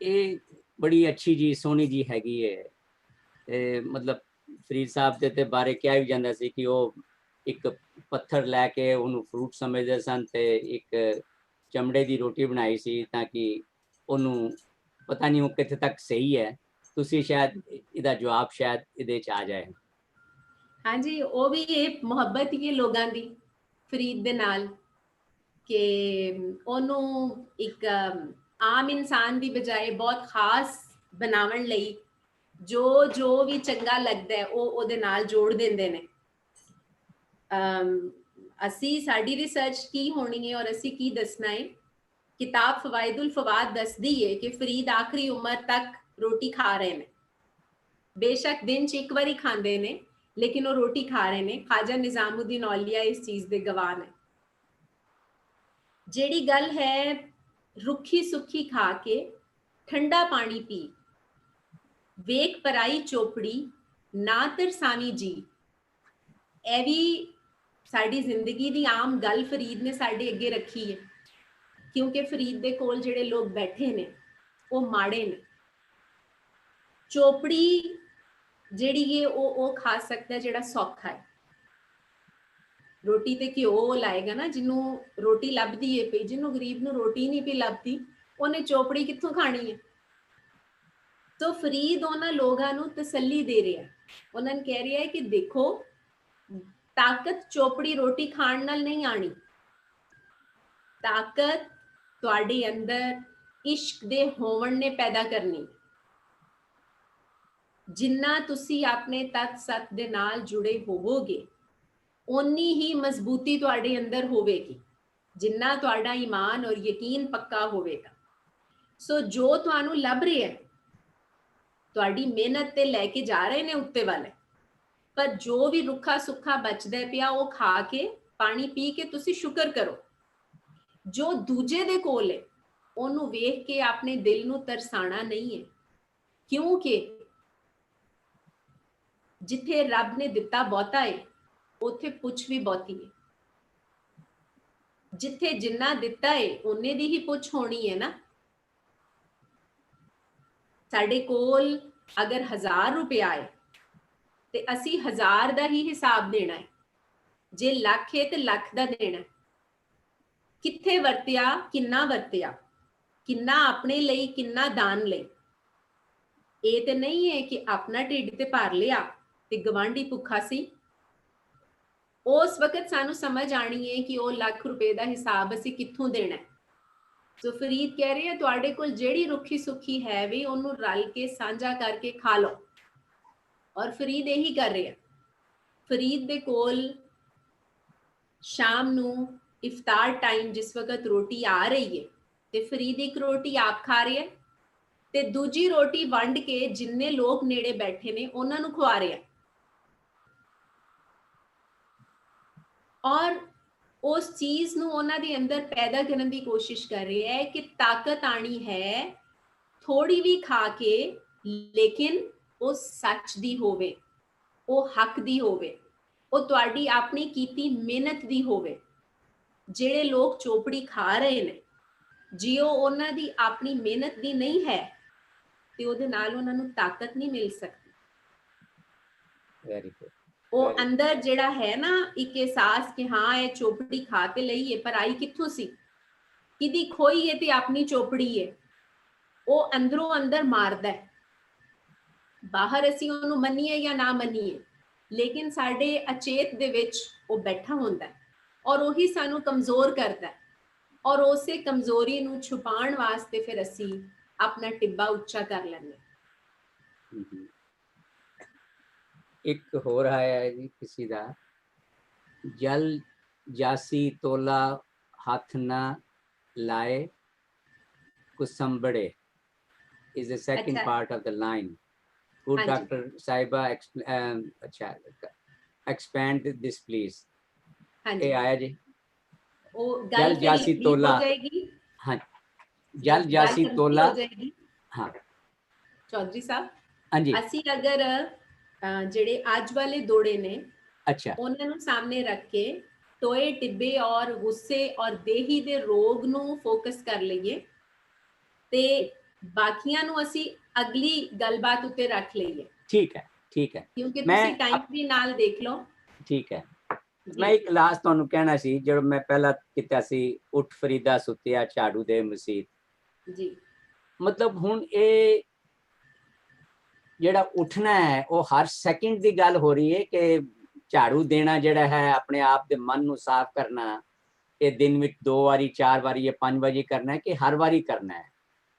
ਇਹ ਬੜੀ ਅੱਛੀ ਜੀ, ਸੋਹਣੀ ਜੀ ਹੈਗੀ ਹੈ। ਤੇ ਮਤਲਬ ਫਰੀਦ ਸਾਹਿਬ ਦੇ ਤੇ ਬਾਰੇ ਕਿਹਾ ਵੀ ਜਾਂਦਾ ਸੀ ਕਿ ਉਹ ਇੱਕ ਪੱਥਰ ਲੈ ਕੇ ਉਹਨੂੰ ਫਰੂਟ ਸਮਝਦੇ ਸਨ ਤੇ ਇੱਕ ਚਮੜੇ ਦੀ ਰੋਟੀ ਬਣਾਈ ਸੀ ਤਾਂ ਕਿ ਉਹਨੂੰ ਪਤਾ ਨਹੀਂ ਉਹ ਕਿੱਥੇ ਤੱਕ ਸਹੀ ਹੈ। ਤੁਸੀਂ ਸ਼ਾਇਦ ਇਹਦਾ ਜਵਾਬ ਸ਼ਾਇਦ ਇਹਦੇ ਚ ਆ ਜਾਏ। ਹਾਂਜੀ, ਉਹ ਵੀ ਇਹ ਮੁਹੱਬਤ ਹੀ ਹੈ ਲੋਕਾਂ ਦੀ ਫਰੀਦ ਦੇ ਨਾਲ, ਕਿ ਉਹਨੂੰ ਇੱਕ ਆਮ ਇਨਸਾਨ ਦੀ ਬਜਾਏ ਬਹੁਤ ਖਾਸ ਬਣਾਉਣ ਲਈ ਜੋ ਵੀ ਚੰਗਾ ਲੱਗਦਾ ਹੈ ਉਹ ਉਹਦੇ ਨਾਲ ਜੋੜ ਦਿੰਦੇ ਨੇ। ਅਸੀਂ ਸਾਡੀ ਰਿਸਰਚ ਕੀ ਹੋਣੀ ਹੈ ਔਰ ਅਸੀਂ ਕੀ ਦੱਸਣਾ ਹੈ। ਕਿਤਾਬ ਫਵਾਇਦੁਲ ਫਵਾਦ ਦੱਸਦੀ ਹੈ ਕਿ ਫਰੀਦ ਆਖਰੀ ਉਮਰ ਤੱਕ ਰੋਟੀ ਖਾ ਰਹੇ ਨੇ। ਬੇਸ਼ੱਕ ਦਿਨ 'ਚ ਇੱਕ ਵਾਰੀ ਖਾਂਦੇ ਨੇ, ਲੇਕਿਨ ਉਹ ਰੋਟੀ ਖਾ ਰਹੇ ਨੇ। ਖਾਜਾ ਨਿਜ਼ਾਮੁਦੀਨ ਔਲੀਆ ਇਸ ਚੀਜ਼ ਦੇ ਗਵਾਹ ਨੇ। ਜਿਹੜੀ ਗੱਲ ਹੈ ਰੁੱਖੀ ਸੁੱਖੀ ਖਾ ਕੇ ਠੰਡਾ ਪਾਣੀ ਪੀ, ਵੇਖ ਪਰਾਈ ਚੋਪੜੀ ਨਾ ਤਰਸਾਵੀ ਜੀ, ਇਹ ਵੀ ਸਾਡੀ ਜ਼ਿੰਦਗੀ ਦੀ ਆਮ ਗੱਲ ਫਰੀਦ ਨੇ ਸਾਡੇ ਅੱਗੇ ਰੱਖੀ ਹੈ। ਕਿਉਂਕਿ ਫਰੀਦ ਦੇ ਕੋਲ ਜਿਹੜੇ ਲੋਕ ਬੈਠੇ ਨੇ ਉਹ ਮਾੜੇ ਨੇ। ਚੋਪੜੀ ਜਿਹੜੀ ਹੈ ਉਹ ਖਾ ਸਕਦਾ ਜਿਹੜਾ ਸੌਖਾ ਹੈ। ਰੋਟੀ ਤੇ ਘਿਓ ਲਾਏਗਾ ਨਾ, ਜਿਹਨੂੰ ਰੋਟੀ ਲੱਭਦੀ ਹੈ ਪਈ, ਜਿਹਨੂੰ ਗਰੀਬ ਨੂੰ ਰੋਟੀ ਨਹੀਂ ਪਈ ਲੱਭਦੀ, ਉਹਨੇ ਚੋਪੜੀ ਕਿੱਥੋਂ ਖਾਣੀ ਹੈ। ਤੋ ਫਰੀਦ ਉਹਨਾਂ ਲੋਕਾਂ ਨੂੰ ਤਸੱਲੀ ਦੇ ਰਿਹਾ, ਉਹਨਾਂ ਨੂੰ ਕਹਿ ਰਿਹਾ ਹੈ ਕਿ ਦੇਖੋ, ਤਾਕਤ ਚੋਪੜੀ ਰੋਟੀ ਖਾਣ ਨਾਲ ਨਹੀਂ ਆਣੀ। ਤਾਕਤ ਤੁਹਾਡੇ ਅੰਦਰ ਇਸ਼ਕ ਦੇ ਹੋਵਣ ਨੇ ਪੈਦਾ ਕਰਨੀ। ਜਿੰਨਾ ਤੁਸੀਂ ਆਪਣੇ ਤਤ ਸਤ ਦੇ ਨਾਲ ਜੁੜੇ ਹੋਵੋਗੇ, ਓਨੀ ਹੀ ਮਜ਼ਬੂਤੀ ਤੁਹਾਡੇ ਅੰਦਰ ਹੋਵੇਗੀ। ਜਿੰਨਾ ਤੁਹਾਡਾ ਈਮਾਨ ਔਰ ਯਕੀਨ ਪੱਕਾ ਹੋਵੇਗਾ। ਸੋ ਜੋ ਤੁਹਾਨੂੰ ਲੱਭ ਰਿਹਾ ਹੈ, ਤੁਹਾਡੀ ਮਿਹਨਤ ਤੇ ਲੈ ਕੇ ਜਾ ਰਹੇ ਨੇ ਉੱਤੇ ਵਾਲੇ, ਪਰ ਜੋ ਵੀ ਰੁੱਖਾ ਸੁੱਖਾ ਬਚਦਾ ਪਿਆ ਉਹ ਖਾ ਕੇ, ਪਾਣੀ ਪੀ ਕੇ ਤੁਸੀਂ ਸ਼ੁਕਰ ਕਰੋ। ਜੋ ਦੂਜੇ ਦੇ ਕੋਲ ਹੈ, ਉਹਨੂੰ ਵੇਖ ਕੇ ਆਪਣੇ ਦਿਲ ਨੂੰ ਤਰਸਾਣਾ ਨਹੀਂ ਹੈ, ਕਿਉਂਕਿ ਜਿੱਥੇ ਰੱਬ ਨੇ ਦਿੱਤਾ ਬਹੁਤਾ ਹੈ ਉੱਥੇ ਪੁੱਛ ਵੀ ਬਹੁਤੀ ਹੈ। ਜਿੱਥੇ ਜਿੰਨਾ ਦਿੱਤਾ ਹੈ ਉਹਨੇ ਦੀ ਹੀ ਪੁੱਛ ਹੋਣੀ ਹੈ ਨਾ। ਸਾਡੇ ਕੋਲ ਅਗਰ 1000 ਰੁਪਇਆ ਹੈ ਤੇ ਅਸੀਂ 1000 ਦਾ ਹੀ ਹਿਸਾਬ ਦੇਣਾ ਹੈ। ਜੇ ਲੱਖ ਹੈ ਤੇ ਲੱਖ ਦਾ ਦੇਣਾ ਹੈ। ਕਿੱਥੇ ਵਰਤਿਆ, ਕਿੰਨਾ ਵਰਤਿਆ, ਕਿੰਨਾ ਆਪਣੇ ਲਈ, ਕਿੰਨਾ ਦਾਨ ਲਈ। ਇਹ ਤੇ ਨਹੀਂ ਹੈ ਕਿ ਆਪਣਾ ਢਿੱਡ ਤੇ ਭਰ ਲਿਆ ਤੇ ਗਵਾਂਢੀ ਭੁੱਖਾ ਸੀ। ਉਸ ਵਕਤ ਸਾਨੂੰ ਸਮਝ ਆਣੀ ਹੈ ਕਿ ਉਹ ਲੱਖ ਰੁਪਏ ਦਾ ਹਿਸਾਬ ਅਸੀਂ ਕਿੱਥੋਂ ਦੇਣਾ ਹੈ। ਸੋ ਫਰੀਦ ਕਹਿ ਰਹੇ ਆ ਤੁਹਾਡੇ ਕੋਲ ਜਿਹੜੀ ਰੁੱਖੀ ਸੁੱਖੀ ਹੈ ਵੀ ਉਹਨੂੰ ਰਲ ਕੇ ਸਾਂਝਾ ਕਰਕੇ ਖਾ ਲਓ। ਔਰ ਫਰੀਦ ਇਹੀ ਕਰ ਰਿਹਾ। ਫਰੀਦ ਦੇ ਕੋਲ ਸ਼ਾਮ ਨੂੰ ਇਫਤਾਰ ਟਾਈਮ ਜਿਸ ਵਕਤ ਰੋਟੀ ਆ ਰਹੀ ਹੈ ਤੇ ਫਰੀਦ ਇੱਕ ਰੋਟੀ ਆਪ ਖਾ ਰਿਹਾ ਤੇ ਦੂਜੀ ਰੋਟੀ ਵੰਡ ਕੇ ਜਿੰਨੇ ਲੋਕ ਨੇੜੇ ਬੈਠੇ ਨੇ ਉਹਨਾਂ ਨੂੰ ਖਵਾ ਰਿਹਾ। ਔਰ ਉਸ ਚੀਜ਼ ਨੂੰ ਉਹਨਾਂ ਦੇ ਅੰਦਰ ਪੈਦਾ ਕਰਨ ਦੀ ਕੋਸ਼ਿਸ਼ ਕਰ ਰਿਹਾ ਹੈ ਕਿ ਤਾਕਤ ਆਣੀ ਹੈ ਥੋੜੀ ਵੀ ਖਾ ਕੇ, ਲੇਕਿਨ ਉਹ ਸੱਚ ਦੀ ਹੋਵੇ, ਉਹ ਹੱਕ ਦੀ ਹੋਵੇ, ਉਹ ਤੁਹਾਡੀ ਆਪਣੀ ਕੀਤੀ ਮਿਹਨਤ ਦੀ ਹੋਵੇ। ਜਿਹੜੇ ਲੋਕ ਚੋਪੜੀ ਖਾ ਰਹੇ ਨੇ ਜੇ ਉਹ ਉਹਨਾਂ ਦੀ ਆਪਣੀ ਮਿਹਨਤ ਦੀ ਨਹੀਂ ਹੈ ਤੇ ਉਹਦੇ ਨਾਲ ਉਹਨਾਂ ਨੂੰ ਤਾਕਤ ਨਹੀਂ ਮਿਲ ਸਕਦੀ। Very good. ਉਹ ਅੰਦਰ ਜਿਹੜਾ ਹੈ ਨਾ ਇੱਕ ਅਹਿਸਾਸ ਕਿ ਹਾਂ ਇਹ ਚੋਪੜੀ ਖਾ ਤੇ ਲਈ ਹੈ ਪਰ ਆਈ ਕਿੱਥੋਂ ਸੀ, ਕਿਹਦੀ ਖੋਈ ਹੈ ਤੇ ਆਪਣੀ ਚੋਪੜੀ ਹੈ, ਉਹ ਅੰਦਰੋਂ ਅੰਦਰ ਮਾਰਦਾ ਹੈ। ਬਾਹਰ ਅਸੀਂ ਉਹਨੂੰ ਮੰਨੀਏ ਜਾਂ ਨਾ ਮੰਨੀਏ ਲੇਕਿਨ ਸਾਡੇ ਅਚੇਤ ਦੇ ਵਿੱਚ ਉਹ ਬੈਠਾ ਹੁੰਦਾ ਹੈ ਔਰ ਉਹੀ ਸਾਨੂੰ ਕਮਜ਼ੋਰ ਕਰਦਾ ਹੈ। ਔਰ ਉਸੇ ਕਮਜ਼ੋਰੀ ਨੂੰ ਛੁਪਾਉਣ ਵਾਸਤੇ ਫਿਰ ਅਸੀਂ ਆਪਣਾ ਟਿੱਬਾ ਉੱਚਾ ਕਰ ਲੈਂਦੇ। ਇੱਕ ਹੋਰ ਆਇਆ ਹੈ ਜੀ ਕਿਸੇ ਦਾ, ਜਲ ਜਾਸੀ ਤੋਲਾ ਹੱਥ ਨਾ ਲਾਏ ਕੁਸੰਬੜੇ is the second ਅੱਛਾ। part of the line. Could ਹਾਂਜੀ। Dr. Saiba expand this please? ਹਾਂਜੀ ਇਹ ਆਇਆ ਜੀ। ਉਹ ਜਲ ਗੱਲ ਜਾਸੀ ਫਿਰ ਤੋਲਾ। ਹੋ ਜਾਏਗੀ। ਹਾਂ, ਜਲ ਜਾਸੀ ਗੱਲ ਤੋਲਾ। ਹੋ ਜਾਏਗੀ। ਹਾਂ ਚੌਧਰੀ ਸਾਹਿਬ ਹਾਂਜੀ। ਅਸੀਂ ਅਗਰ ਜਿਹੜੇ ਅੱਜ ਵਾਲੇ ਦੋੜੇ ਨੇ ਅੱਛਾ ਉਹਨਾਂ ਨੂੰ ਸਾਹਮਣੇ ਰੱਖ ਕੇ ਟੋਏ ਟਿੱਬੇ ਔਰ ਗੁੱਸੇ ਔਰ ਦੇਹੀ ਦੇ ਰੋਗ ਨੂੰ ਫੋਕਸ ਕਰ ਲਈਏ ਤੇ ਬਾਕੀਆਂ ਨੂੰ ਅਸੀਂ ਅਗਲੀ ਗੱਲਬਾਤ ਉੱਤੇ ਰੱਖ ਲਈਏ। ਠੀਕ ਹੈ, ਠੀਕ ਹੈ। ਕਿਉਂਕਿ ਮੈਂ ਤੁਸੀਂ ਟਾਈਮ ਵੀ ਨਾਲ ਦੇਖ ਲਓ। ਠੀਕ ਹੈ। ਮੈਂ ਇੱਕ ਲਾਸਟ ਤੁਹਾਨੂੰ ਕਹਿਣਾ ਸੀ, ਜਦੋਂ ਮੈਂ ਪਹਿਲਾਂ ਕੀਤਾ ਸੀ ਉੱਠ ਫਰੀਦਾ ਸੁੱਤਿਆ ਝਾੜੂ ਦੇ ਮਸੀਤ ਜੀ, ਮਤਲਬ ਹੁਣ ਇਹ ਜਿਹੜਾ ਉੱਠਣਾ ਹੈ ਉਹ ਹਰ ਸੈਕਿੰਡ ਦੀ ਗੱਲ ਹੋ ਰਹੀ ਹੈ ਕਿ ਝਾੜੂ ਦੇਣਾ ਜਿਹੜਾ ਹੈ ਆਪਣੇ ਆਪ ਦੇ ਮਨ ਨੂੰ ਸਾਫ਼ ਕਰਨਾ, ਇਹ ਦਿਨ ਵਿੱਚ 2 ਵਾਰੀ 4 ਵਾਰੀ ਜਾਂ 5 ਵਾਰੀ ਕਰਨਾ ਹੈ ਕਿ ਹਰ ਵਾਰੀ ਕਰਨਾ ਹੈ?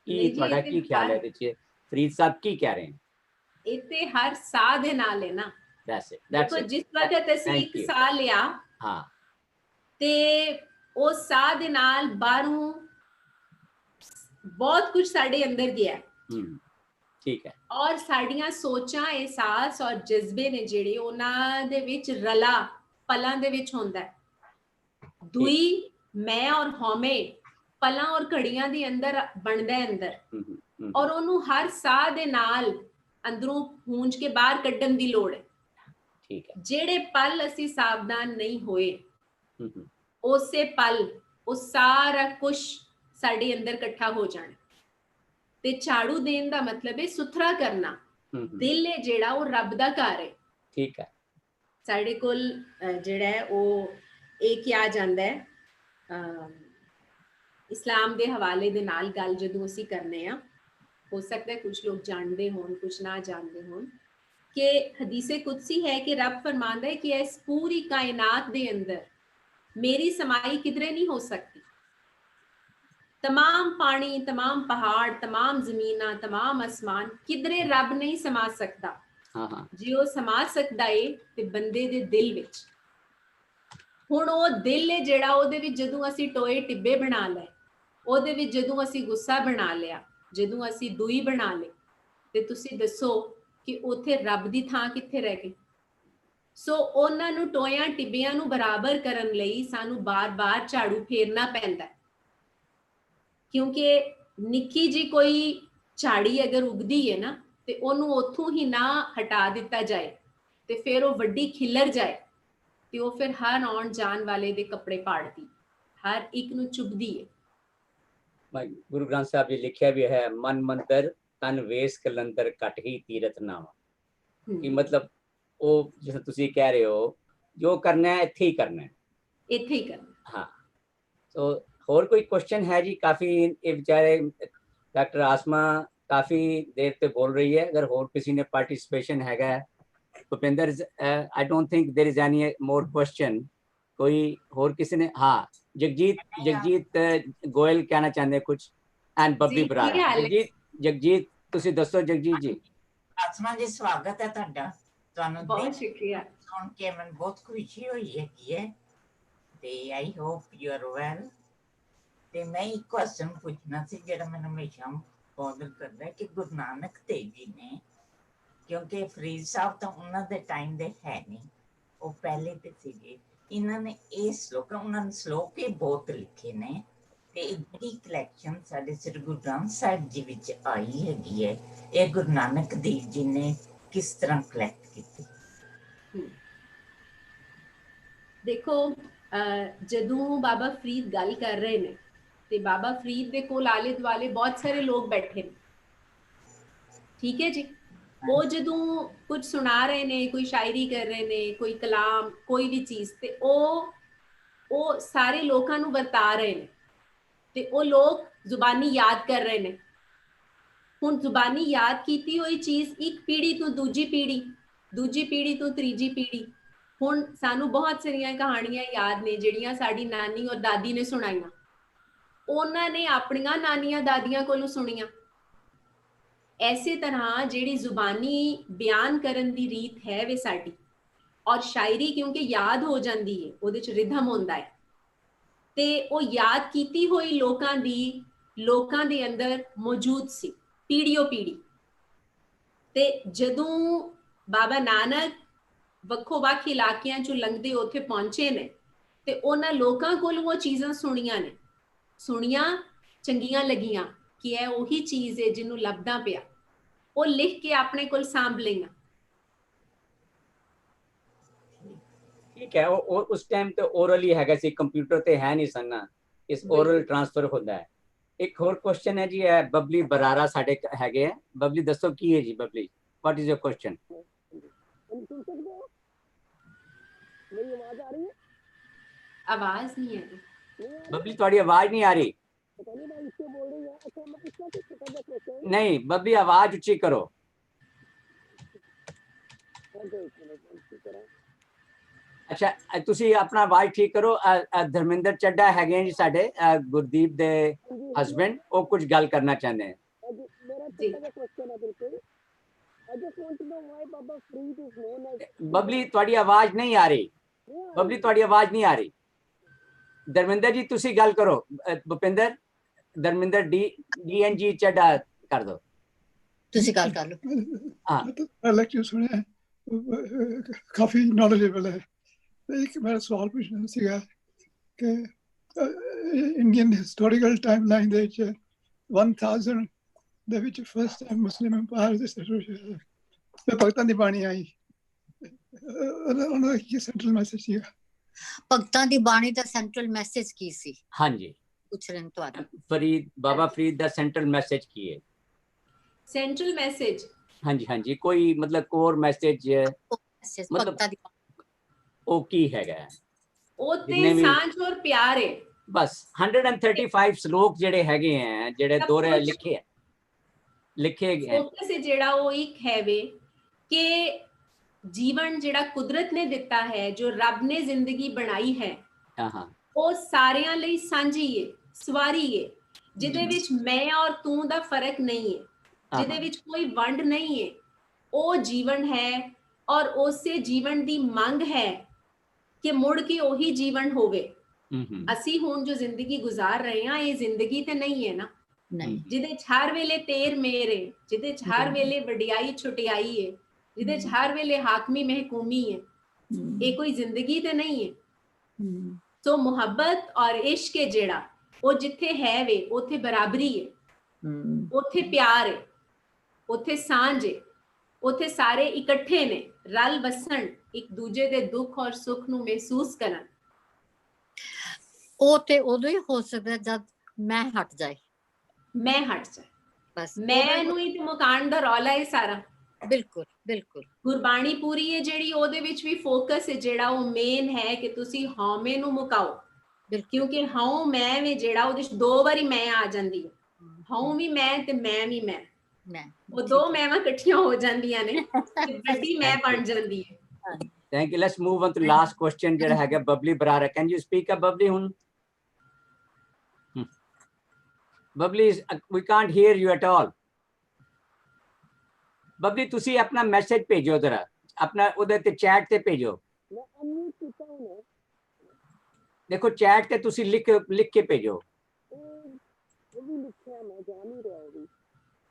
ਕੀ ਤੁਹਾਡਾ ਕੀ ਖਿਆਲ ਹੈ ਇਹਦੇ ਚ? ਫਰੀਦ ਸਾਹਿਬ ਕੀ ਕਹਿ ਰਹੇ ਨੇ? ਇਹ ਤੇ ਹਰ ਸਾਹ ਦੇ ਨਾਲ ਹੈ ਨਾ। That's it. ਦੇਖੋ ਜਿਸ ਵਕਤ ਅਸੀਂ ਇੱਕ ਸਾਹ ਲਿਆ ਹਾਂ ਤੇ ਉਹ ਸਾਹ ਦੇ ਨਾਲ ਬਾਹਰੋਂ ਬਹੁਤ ਕੁਝ ਸਾਡੇ ਅੰਦਰ ਗਿਆ। ਠੀਕ ਹੈ। ਔਰ ਸਾਡੀਆਂ ਸੋਚਾਂ, ਅਹਿਸਾਸ ਔਰ ਜਜ਼ਬੇ ਨੇ ਜਿਹੜੇ ਉਹਨਾਂ ਦੇ ਵਿੱਚ ਰਲਾ ਪਲਾਂ ਦੇ ਵਿੱਚ ਹੁੰਦਾ ਹੈ। ਦੁਈ ਮੈਂ ਔਰ ਹਉਮੈ ਪਲਾਂ ਔਰ ਘੜੀਆਂ ਦੇ ਅੰਦਰ ਬਣਦਾ ਹੈ ਅੰਦਰ, ਔਰ ਉਹਨੂੰ ਹਰ ਸਾਹ ਦੇ ਨਾਲ ਅੰਦਰੋਂ ਪੂੰਝ ਕੇ ਬਾਹਰ ਕੱਢਣ ਦੀ ਲੋੜ ਹੈ। ਠੀਕ ਹੈ। ਜਿਹੜੇ ਪਲ ਅਸੀਂ ਸਾਵਧਾਨ ਨਹੀਂ ਹੋਏ ਉਸੇ ਪਲ ਉਹ ਸਾਰਾ ਕੁਝ ਸਾਡੇ ਅੰਦਰ ਇਕੱਠਾ ਹੋ ਜਾਣਾ। ਤੇ ਝਾੜੂ ਦੇਣ ਦਾ ਮਤਲਬ ਹੈ ਸੁਥਰਾ ਕਰਨਾ। ਦਿਲ ਹੈ ਜਿਹੜਾ ਉਹ ਰੱਬ ਦਾ ਘਰ ਹੈ। ਠੀਕ ਹੈ। ਸਾਡੇ ਕੋਲ ਜਿਹੜਾ ਹੈ ਉਹ ਇਹ ਕਿਹਾ ਜਾਂਦਾ ਹੈ ਇਸਲਾਮ ਦੇ ਹਵਾਲੇ ਦੇ ਨਾਲ ਗੱਲ ਜਦੋਂ ਅਸੀਂ ਕਰਨੇ ਆ, ਹੋ ਸਕਦਾ ਹੈ ਕੁਝ ਲੋਕ ਜਾਣਦੇ ਹੋਣ ਕੁਝ ਨਾ ਜਾਣਦੇ ਹੋਣ, ਕਿ ਹਦੀਸੇ ਕੁਦਸੀ ਹੈ ਕਿ ਰੱਬ ਫਰਮਾਂਦਾ ਹੈ ਕਿ ਇਸ ਪੂਰੀ ਕਾਇਨਾਤ ਦੇ ਅੰਦਰ ਮੇਰੀ ਸਮਾਈ ਕਿਧਰੇ ਨਹੀਂ ਹੋ ਸਕਦੀ। तमाम पानी, तमाम पहाड़, तमाम जमीना, तमाम आसमान किधरे रब नहीं समा सकता। जे वो समा सकता है ते बंदे दे दिल विच। हुण वो दिल है जिहड़ा ओहदे विच जदों असीं टोए टिब्बे बना लए, ओहदे विच जदों असीं गुस्सा बना लिया, जदों असीं दुई बना लए, ते तुसीं दसो कि उत्थे रब दी थां कित्थे रह गई। सो उन्हां नूं टोयां टिब्बियां नूं बराबर करन लई सानूं बार-बार झाड़ू फेरना पैंदा है। क्योंकि निक्की जी कोई झाड़ी अगर उगदी है ना ते ओनू उत्थों ही ना हटा दिता जाए ते फिर वो वड्डी खिलर जाए ते वो फिर हर आउण जाण वाले दे कपड़े पाड़दी, हर एक नू चुभदी है। गुरु ग्रंथ साहब जी लिखिया भी है, मन मंतर तन वेस कलंतर कट ही तीरथ नावा। कि मतलब वो जिस तुसी कह रहे हो जो करना है इत्थे ही करना है, इत्थे ही करना। हाँ। तो और कोई क्वेश्चन है जी? काफी ये बेचारे डॉक्टर आसमा काफी देर से बोल रही है, अगर और किसी ने पार्टिसिपेशन हैगा Bhupinder, I don't think there is any more question. कोई और किसी ने? हाँ, जगजीत गोयल कहना चाहते हैं कुछ, एंड बब्बी जी, बराड़ा। ਕੀ ਹਾਲ ਹੈ? जगजीत ਤੁਸੀਂ ਦੱਸੋ जगजीत जी। ਆਸਮਾ ਜੀ ਸਵਾਗਤ ਹੈ ਤੁਹਾਡਾ। ਤੁਹਾਨੂੰ बहुत शुक्रिया। ਸੁਣ ਕੇ ਮੈਨੂੰ ਬਹੁਤ ਖੁਸ਼ੀ ਹੋਈ ਹੈਗੀ ਹੈ ਤੇ I hope you are well. ਤੇ ਮੈਂ ਇੱਕ ਕੁਐਸਚਨ ਪੁੱਛਣਾ ਸੀ ਜਿਹੜਾ ਮੈਨੂੰ ਹਮੇਸ਼ਾ ਬੋਦਰ ਕਰਦਾ ਕਿ ਗੁਰੂ ਨਾਨਕ ਦੇਵ ਜੀ ਨੇ, ਕਿਉਂਕਿ ਫਰੀਦ ਸਾਹਿਬ ਤਾਂ ਉਹਨਾਂ ਦੇ ਟਾਈਮ ਦੇ ਹੈ ਨਹੀਂ, ਉਹ ਪਹਿਲੇ ਤੇ ਸੀਗੇ, ਇਹਨਾਂ ਨੇ ਇਹ ਸਲੋਕ, ਉਹਨਾਂ ਨੇ ਸਲੋਕ ਹੀ ਬਹੁਤ ਲਿਖੇ ਨੇ ਤੇ ਇਹ ਜਿਹੜੀ ਕਲੈਕਸ਼ਨ ਸਾਡੇ ਸ੍ਰੀ ਗੁਰੂ ਗ੍ਰੰਥ ਸਾਹਿਬ ਜੀ ਵਿੱਚ ਆਈ ਹੈਗੀ ਹੈ, ਇਹ ਗੁਰੂ ਨਾਨਕ ਦੇਵ ਜੀ ਨੇ ਕਿਸ ਤਰ੍ਹਾਂ ਕਲੈਕਟ ਕੀਤੀ? देखो जदों बाबा फरीद गल कर रहे ने ते बाबा फरीद दे कोल आले दुआले बहुत सारे लोग बैठे ने, ठीक है जी। वो जदों कुछ सुना रहे ने, कोई शायरी कर रहे ने, कोई कलाम, कोई भी चीज, ते ओ सारे लोकां नू वरता रहे ने ते ओ लोग जुबानी याद कर रहे ने। हुण जुबानी याद कीती हुई चीज एक पीढ़ी तो दूजी पीढ़ी तो तीजी पीढ़ी। हुण सानू बहुत सारियां कहानियां याद ने जिहड़ियां साडी नानी और दादी ने सुनाइयां, उन्हां ने अपनियां नानियां दादियां कोलों सुनियां। ऐसे तरह जिहड़ी जुबानी बयान करन दी रीत है वे साडी, और शायरी क्योंकि याद हो जाती है, ਉਹਦੇ ਚ रिधम होंदा है ते ਉਹ याद कीती हुई लोकां दे अंदर मौजूद सी पीढ़ियों पीढ़ी। ते जदों बाबा नानक ਵੱਖੋ ਵੱਖ ਇਲਾਕਿਆਂ ਚੋਂ ਲੰਘਦੇ ਉੱਥੇ ਪਹੁੰਚੇ ਨੇ ਤੇ ਉਹਨਾਂ ਲੋਕਾਂ ਕੋਲ ਉਹ ਚੀਜ਼ਾਂ ਸੁਣੀਆਂ, ਚੰਗੀਆਂ ਲੱਗੀਆਂ ਕਿ ਇਹ ਉਹੀ ਚੀਜ਼ ਹੈ ਜਿਹਨੂੰ ਲੱਭਦਾ ਪਿਆ, ਉਹ ਲਿਖ ਕੇ ਆਪਣੇ ਕੋਲ ਸਾਂਭ ਲਈਆਂ। ठीक है, वो उस टाइम तो ओरल ही हैगा सी, कंप्यूटर ते है नहीं सन ना, इस ओरल ट्रांसफर होता है। एक और क्वेश्चन है जी, बबली बरारा साडे हैगे है। बबली दसो की है जी? Babli, what is your question? मेरी आवाज आ रही है? आवाज नहीं है बबली, थोड़ी आवाज नहीं आ रही। पता नहीं मैं इससे बोल रही हूं। अच्छा मैं इसका कुछ छोटा सा क्वेश्चन। नहीं बबली, आवाज ऊंची करो। अच्छा ਤੁਸੀਂ ਆਪਣਾ ਆਵਾਜ਼ ਠੀਕ ਕਰੋ। ਧਰਮਿੰਦਰ ਚੱਡਾ ਹੈਗੇ ਜੀ ਸਾਡੇ ਗੁਰਦੀਪ ਦੇ ਹਸਬੈਂਡ, ਉਹ ਕੁਝ ਗੱਲ ਕਰਨਾ ਚਾਹੁੰਦੇ हैं। मेरा छोटा सा क्वेश्चन है बिल्कुल। I just want to know why Baba Farid is known as। Babli ਤੁਹਾਡੀ ਆਵਾਜ਼ ਨਹੀਂ ਆ ਰਹੀ। ਬਬਲੀ ਤੁਹਾਡੀ ਆਵਾਜ਼ ਨਹੀਂ ਆ ਰਹੀ। ਧਰਮਿੰਦਰ ਜੀ ਤੁਸੀਂ ਗੱਲ ਕਰੋ। ਭੁਪਿੰਦਰ, ਧਰਮਿੰਦਰ ਡੀਐਨਜੀ ਚੱਡਾ ਕਰ ਦੋ। ਤੁਸੀਂ ਗੱਲ ਕਰ ਲਓ। ਹਾਂ, ਲੈਕਚਰ ਸੁਣਿਆ, ਕਾਫੀ ਨੌਲੇਜੇਬਲ ਹੈ। ਇੱਕ ਮੇਰਾ ਸਵਾਲ ਪੁੱਛਣਾ ਸੀਗਾ ਕਿ ਇੰਡੀਅਨ ਹਿਸਟੋਰੀਕਲ ਟਾਈਮਲਾਈਨ ਦੇ ਵਿੱਚ 1000 ਦੇ ਵਿੱਚ ਫਸਟ ਟਾਈਮ ਮੁਸਲਿਮ ਇੰਪਾਇਰ ਦੇ ਤੇ ਭਗਤਾਂ ਦੀ ਬਾਣੀ ਆਈ, ਉਹਨਾਂ ਦਾ ਕੀ ਸੈਂਟਰਲ ਮੈਸੇਜ ਸੀਗਾ? ਭਗਤਾਂ ਦੀ ਬਾਣੀ ਦਾ ਸੈਂਟਰਲ ਮੈਸੇਜ ਕੀ ਸੀ? ਹਾਂਜੀ, ਪੁੱਛ ਰਹੇ ਤੁਹਾਨੂੰ। ਫਰੀਦ, ਬਾਬਾ ਫਰੀਦ ਦਾ ਸੈਂਟਰਲ ਮੈਸੇਜ ਕੀ ਹੈ? सेंट्रल मैसेज, ਹਾਂਜੀ ਹਾਂਜੀ, ਕੋਈ ਮਤਲਬ ਕੋਰ ਮੈਸੇਜ मतलब ਭਗਤਾਂ ਦੀ ਉਹ ਕੀ ਹੈਗਾ? ਉਹ ਤੇ ਜਿੰਨੇ ਵੀ ਸਾਂਝ ਔਰ ਪਿਆਰ ਹੈ। ਬਸ 135 ਸ਼ਲੋਕ ਜਿਹੜੇ ਹੈਗੇ ਆ, ਜਿਹੜੇ ਸਭ ਦੋਰੇ ਕੁਛ ਲਿਖੇ ਗਏ ਫੋਕਸ ਜਿਹੜਾ ਉਹ ਇੱਕ ਹੈ ਵੇ ਕਿ ਜੀਵਨ ਜਿਹੜਾ ਕੁਦਰਤ ਨੇ ਦਿੱਤਾ ਹੈ, ਜੋ ਰੱਬ ਨੇ ਜ਼ਿੰਦਗੀ ਬਣਾਈ ਹੈ, ਹਾਂ, ਉਹ ਸਾਰਿਆਂ ਲਈ ਸਾਂਝੀ ਹੈ, ਸਵਾਰੀ ਹੈ, ਜਿਹਦੇ ਵਿੱਚ ਮੈਂ ਔਰ ਤੂੰ ਦਾ ਫਰਕ ਨਹੀਂ ਹੈ, ਜਿਹਦੇ ਵਿੱਚ ਕੋਈ ਵੰਡ ਨਹੀਂ ਹੈ। ਉਹ ਜੀਵਨ ਹੈ ਔਰ ਉਸੇ ਜੀਵਨ ਦੀ ਮੰਗ ਹੈ ਕਿ ਮੁੜ ਕੇ ਉਹੀ ਜੀਵਨ ਹੋਵੇ। ਅਸੀਂ ਹੁਣ ਜੋ ਜ਼ਿੰਦਗੀ ਗੁਜ਼ਾਰ ਰਹੇ ਹਾਂ, ਇਹ ਜ਼ਿੰਦਗੀ ਤੇ ਨਹੀਂ ਹੈ ਨਾ, ਜਿਹਦੇ 'ਚ ਹਰ ਵੇਲੇ ਤੇਰ ਮੇਰ ਹੈ, ਜਿਹਦੇ 'ਚ ਹਰ ਵੇਲੇ ਵਡਿਆਈ ਛੁਟਿਆਈ ਹੈ, ਜਿਹਦੇ 'ਚ ਹਰ ਵੇਲੇ ਹਾਕਮੀ ਮਹਿਕੂਮੀ ਹੈ, ਇਹ ਕੋਈ ਜ਼ਿੰਦਗੀ ਤੇ ਨਹੀਂ ਹੈ। ਸੋ ਮੁਹੱਬਤ ਔਰ ਇਸ਼ਕ ਹੈ ਜਿਹੜਾ, ਉਹ ਜਿੱਥੇ ਹੈ ਵੇ ਉੱਥੇ ਬਰਾਬਰੀ ਹੈ, ਉੱਥੇ ਪਿਆਰ ਹੈ, ਉੱਥੇ ਸਾਂਝ ਹੈ, ਉੱਥੇ ਸਾਰੇ ਇਕੱਠੇ ਨੇ, ਰਲ ਵਸਣ, ਇੱਕ ਦੂਜੇ ਦੇ ਦੁੱਖ ਔਰ ਸੁੱਖ ਨੂੰ ਮਹਿਸੂਸ ਕਰਨ। ਉਹ ਤੇ ਉਦੋਂ ਹੀ ਹੋ ਸਕਦਾ ਜਦ ਮੈਂ ਹਟ ਜਾਏ, ਮੈਂ ਹਟ ਜਾ, ਬਸ ਮੈਂ ਨੂੰ ਹੀ ਤੇ ਮੁਕਾਣ ਦਾ ਰੌਲਾ ਹੈ ਸਾਰਾ। ਬਿਲਕੁਲ ਬਿਲकुल ਗੁਰਬਾਣੀ ਪੂਰੀ ਹੈ ਜਿਹੜੀ, ਉਹਦੇ ਵਿੱਚ ਵੀ ਫੋਕਸ ਹੈ ਜਿਹੜਾ ਉਹ ਮੇਨ ਹੈ ਕਿ ਤੁਸੀਂ ਹਉਮੈ ਨੂੰ ਮੁਕਾਓ, ਕਿਉਂਕਿ ਹਉ ਮੈਂ ਵੀ ਜਿਹੜਾ ਉਹਦੇ ਚ 2 ਵਾਰੀ ਮੈਂ ਆ ਜਾਂਦੀ ਹੈ, ਹਉ ਵੀ ਮੈਂ ਤੇ ਮੈਂ ਵੀ ਮੈਂ, ਉਹ 2 ਮੈਵਾਂ ਇਕੱਠੀਆਂ ਹੋ ਜਾਂਦੀਆਂ ਨੇ ਤੇ ਵੱਡੀ ਮੈਂ ਬਣ ਜਾਂਦੀ ਹੈ। Thank you. Let's move on to last question ਜਿਹੜਾ ਹੈਗਾ Babli Barara. Can you speak up Babli ਹੁਣ? Babli, we can't hear you at all. Babli ਤੁਸੀਂ ਆਪਣਾ ਮੈਸੇਜ ਭੇਜੋ ਜ਼ਰਾ, ਆਪਣਾ ਉਹਦੇ ਤੇ ਚੈਟ ਤੇ ਭੇਜੋ। ਮੈਂ ਅਨਮਿਊਟ ਕੀਤਾ ਹੁਣੇ, ਦੇਖੋ ਚੈਟ ਤੇ ਤੁਸੀਂ ਲਿਖ ਕੇ ਭੇਜੋ। ਉਹ ਵੀ ਲਿਖਿਆ, ਮੈਂ ਜਾ ਨਹੀਂ ਰਿਹਾ ਉਹ ਵੀ।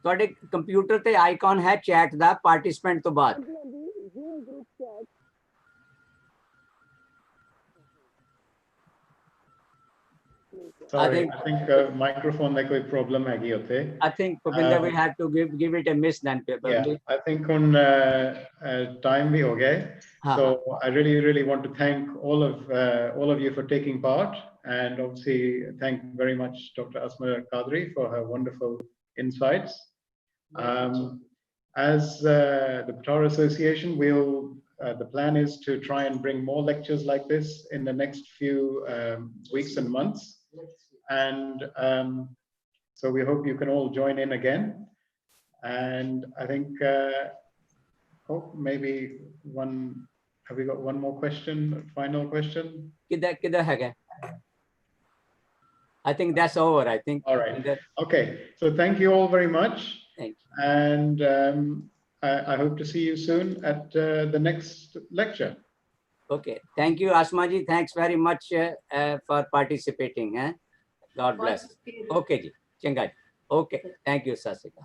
ਤੁਹਾਡੇ ਕੰਪਿਊਟਰ ਤੇ ਆਈਕਨ ਹੈ ਚੈਟ ਦਾ ਪਾਰਟਿਸਿਪੈਂਟ ਤੋਂ ਬਾਅਦ। ਹਾਂਜੀ ਹਾਂਜੀ, zoom group chat. Sorry, I think microphone ਦਾ ਕੋਈ problem ਹੈਗੀ ਉੱਥੇ। I think Pupinder we had to give it a miss then. Yeah, I think on time ਵੀ ਹੋ ਗਿਆ ਹੈ। So I really want to thank all of you for taking part, and obviously thank very much Dr. Asma Qadri for her wonderful insights. As the Qatar Association, the plan is to try and bring more lectures like this in the next few weeks and months. And so we hope you can all join in again. And I think, maybe have we got one more question, final question? Kidhar hai? I think that's over, I think. All right. Okay. So thank you all very much. Thank you. And I hope to see you soon at the next lecture. Okay. Thank you, Asma ji. Thanks very much for participating. God bless. Okay ji. Changa ji. Okay. Thank you, Sasika.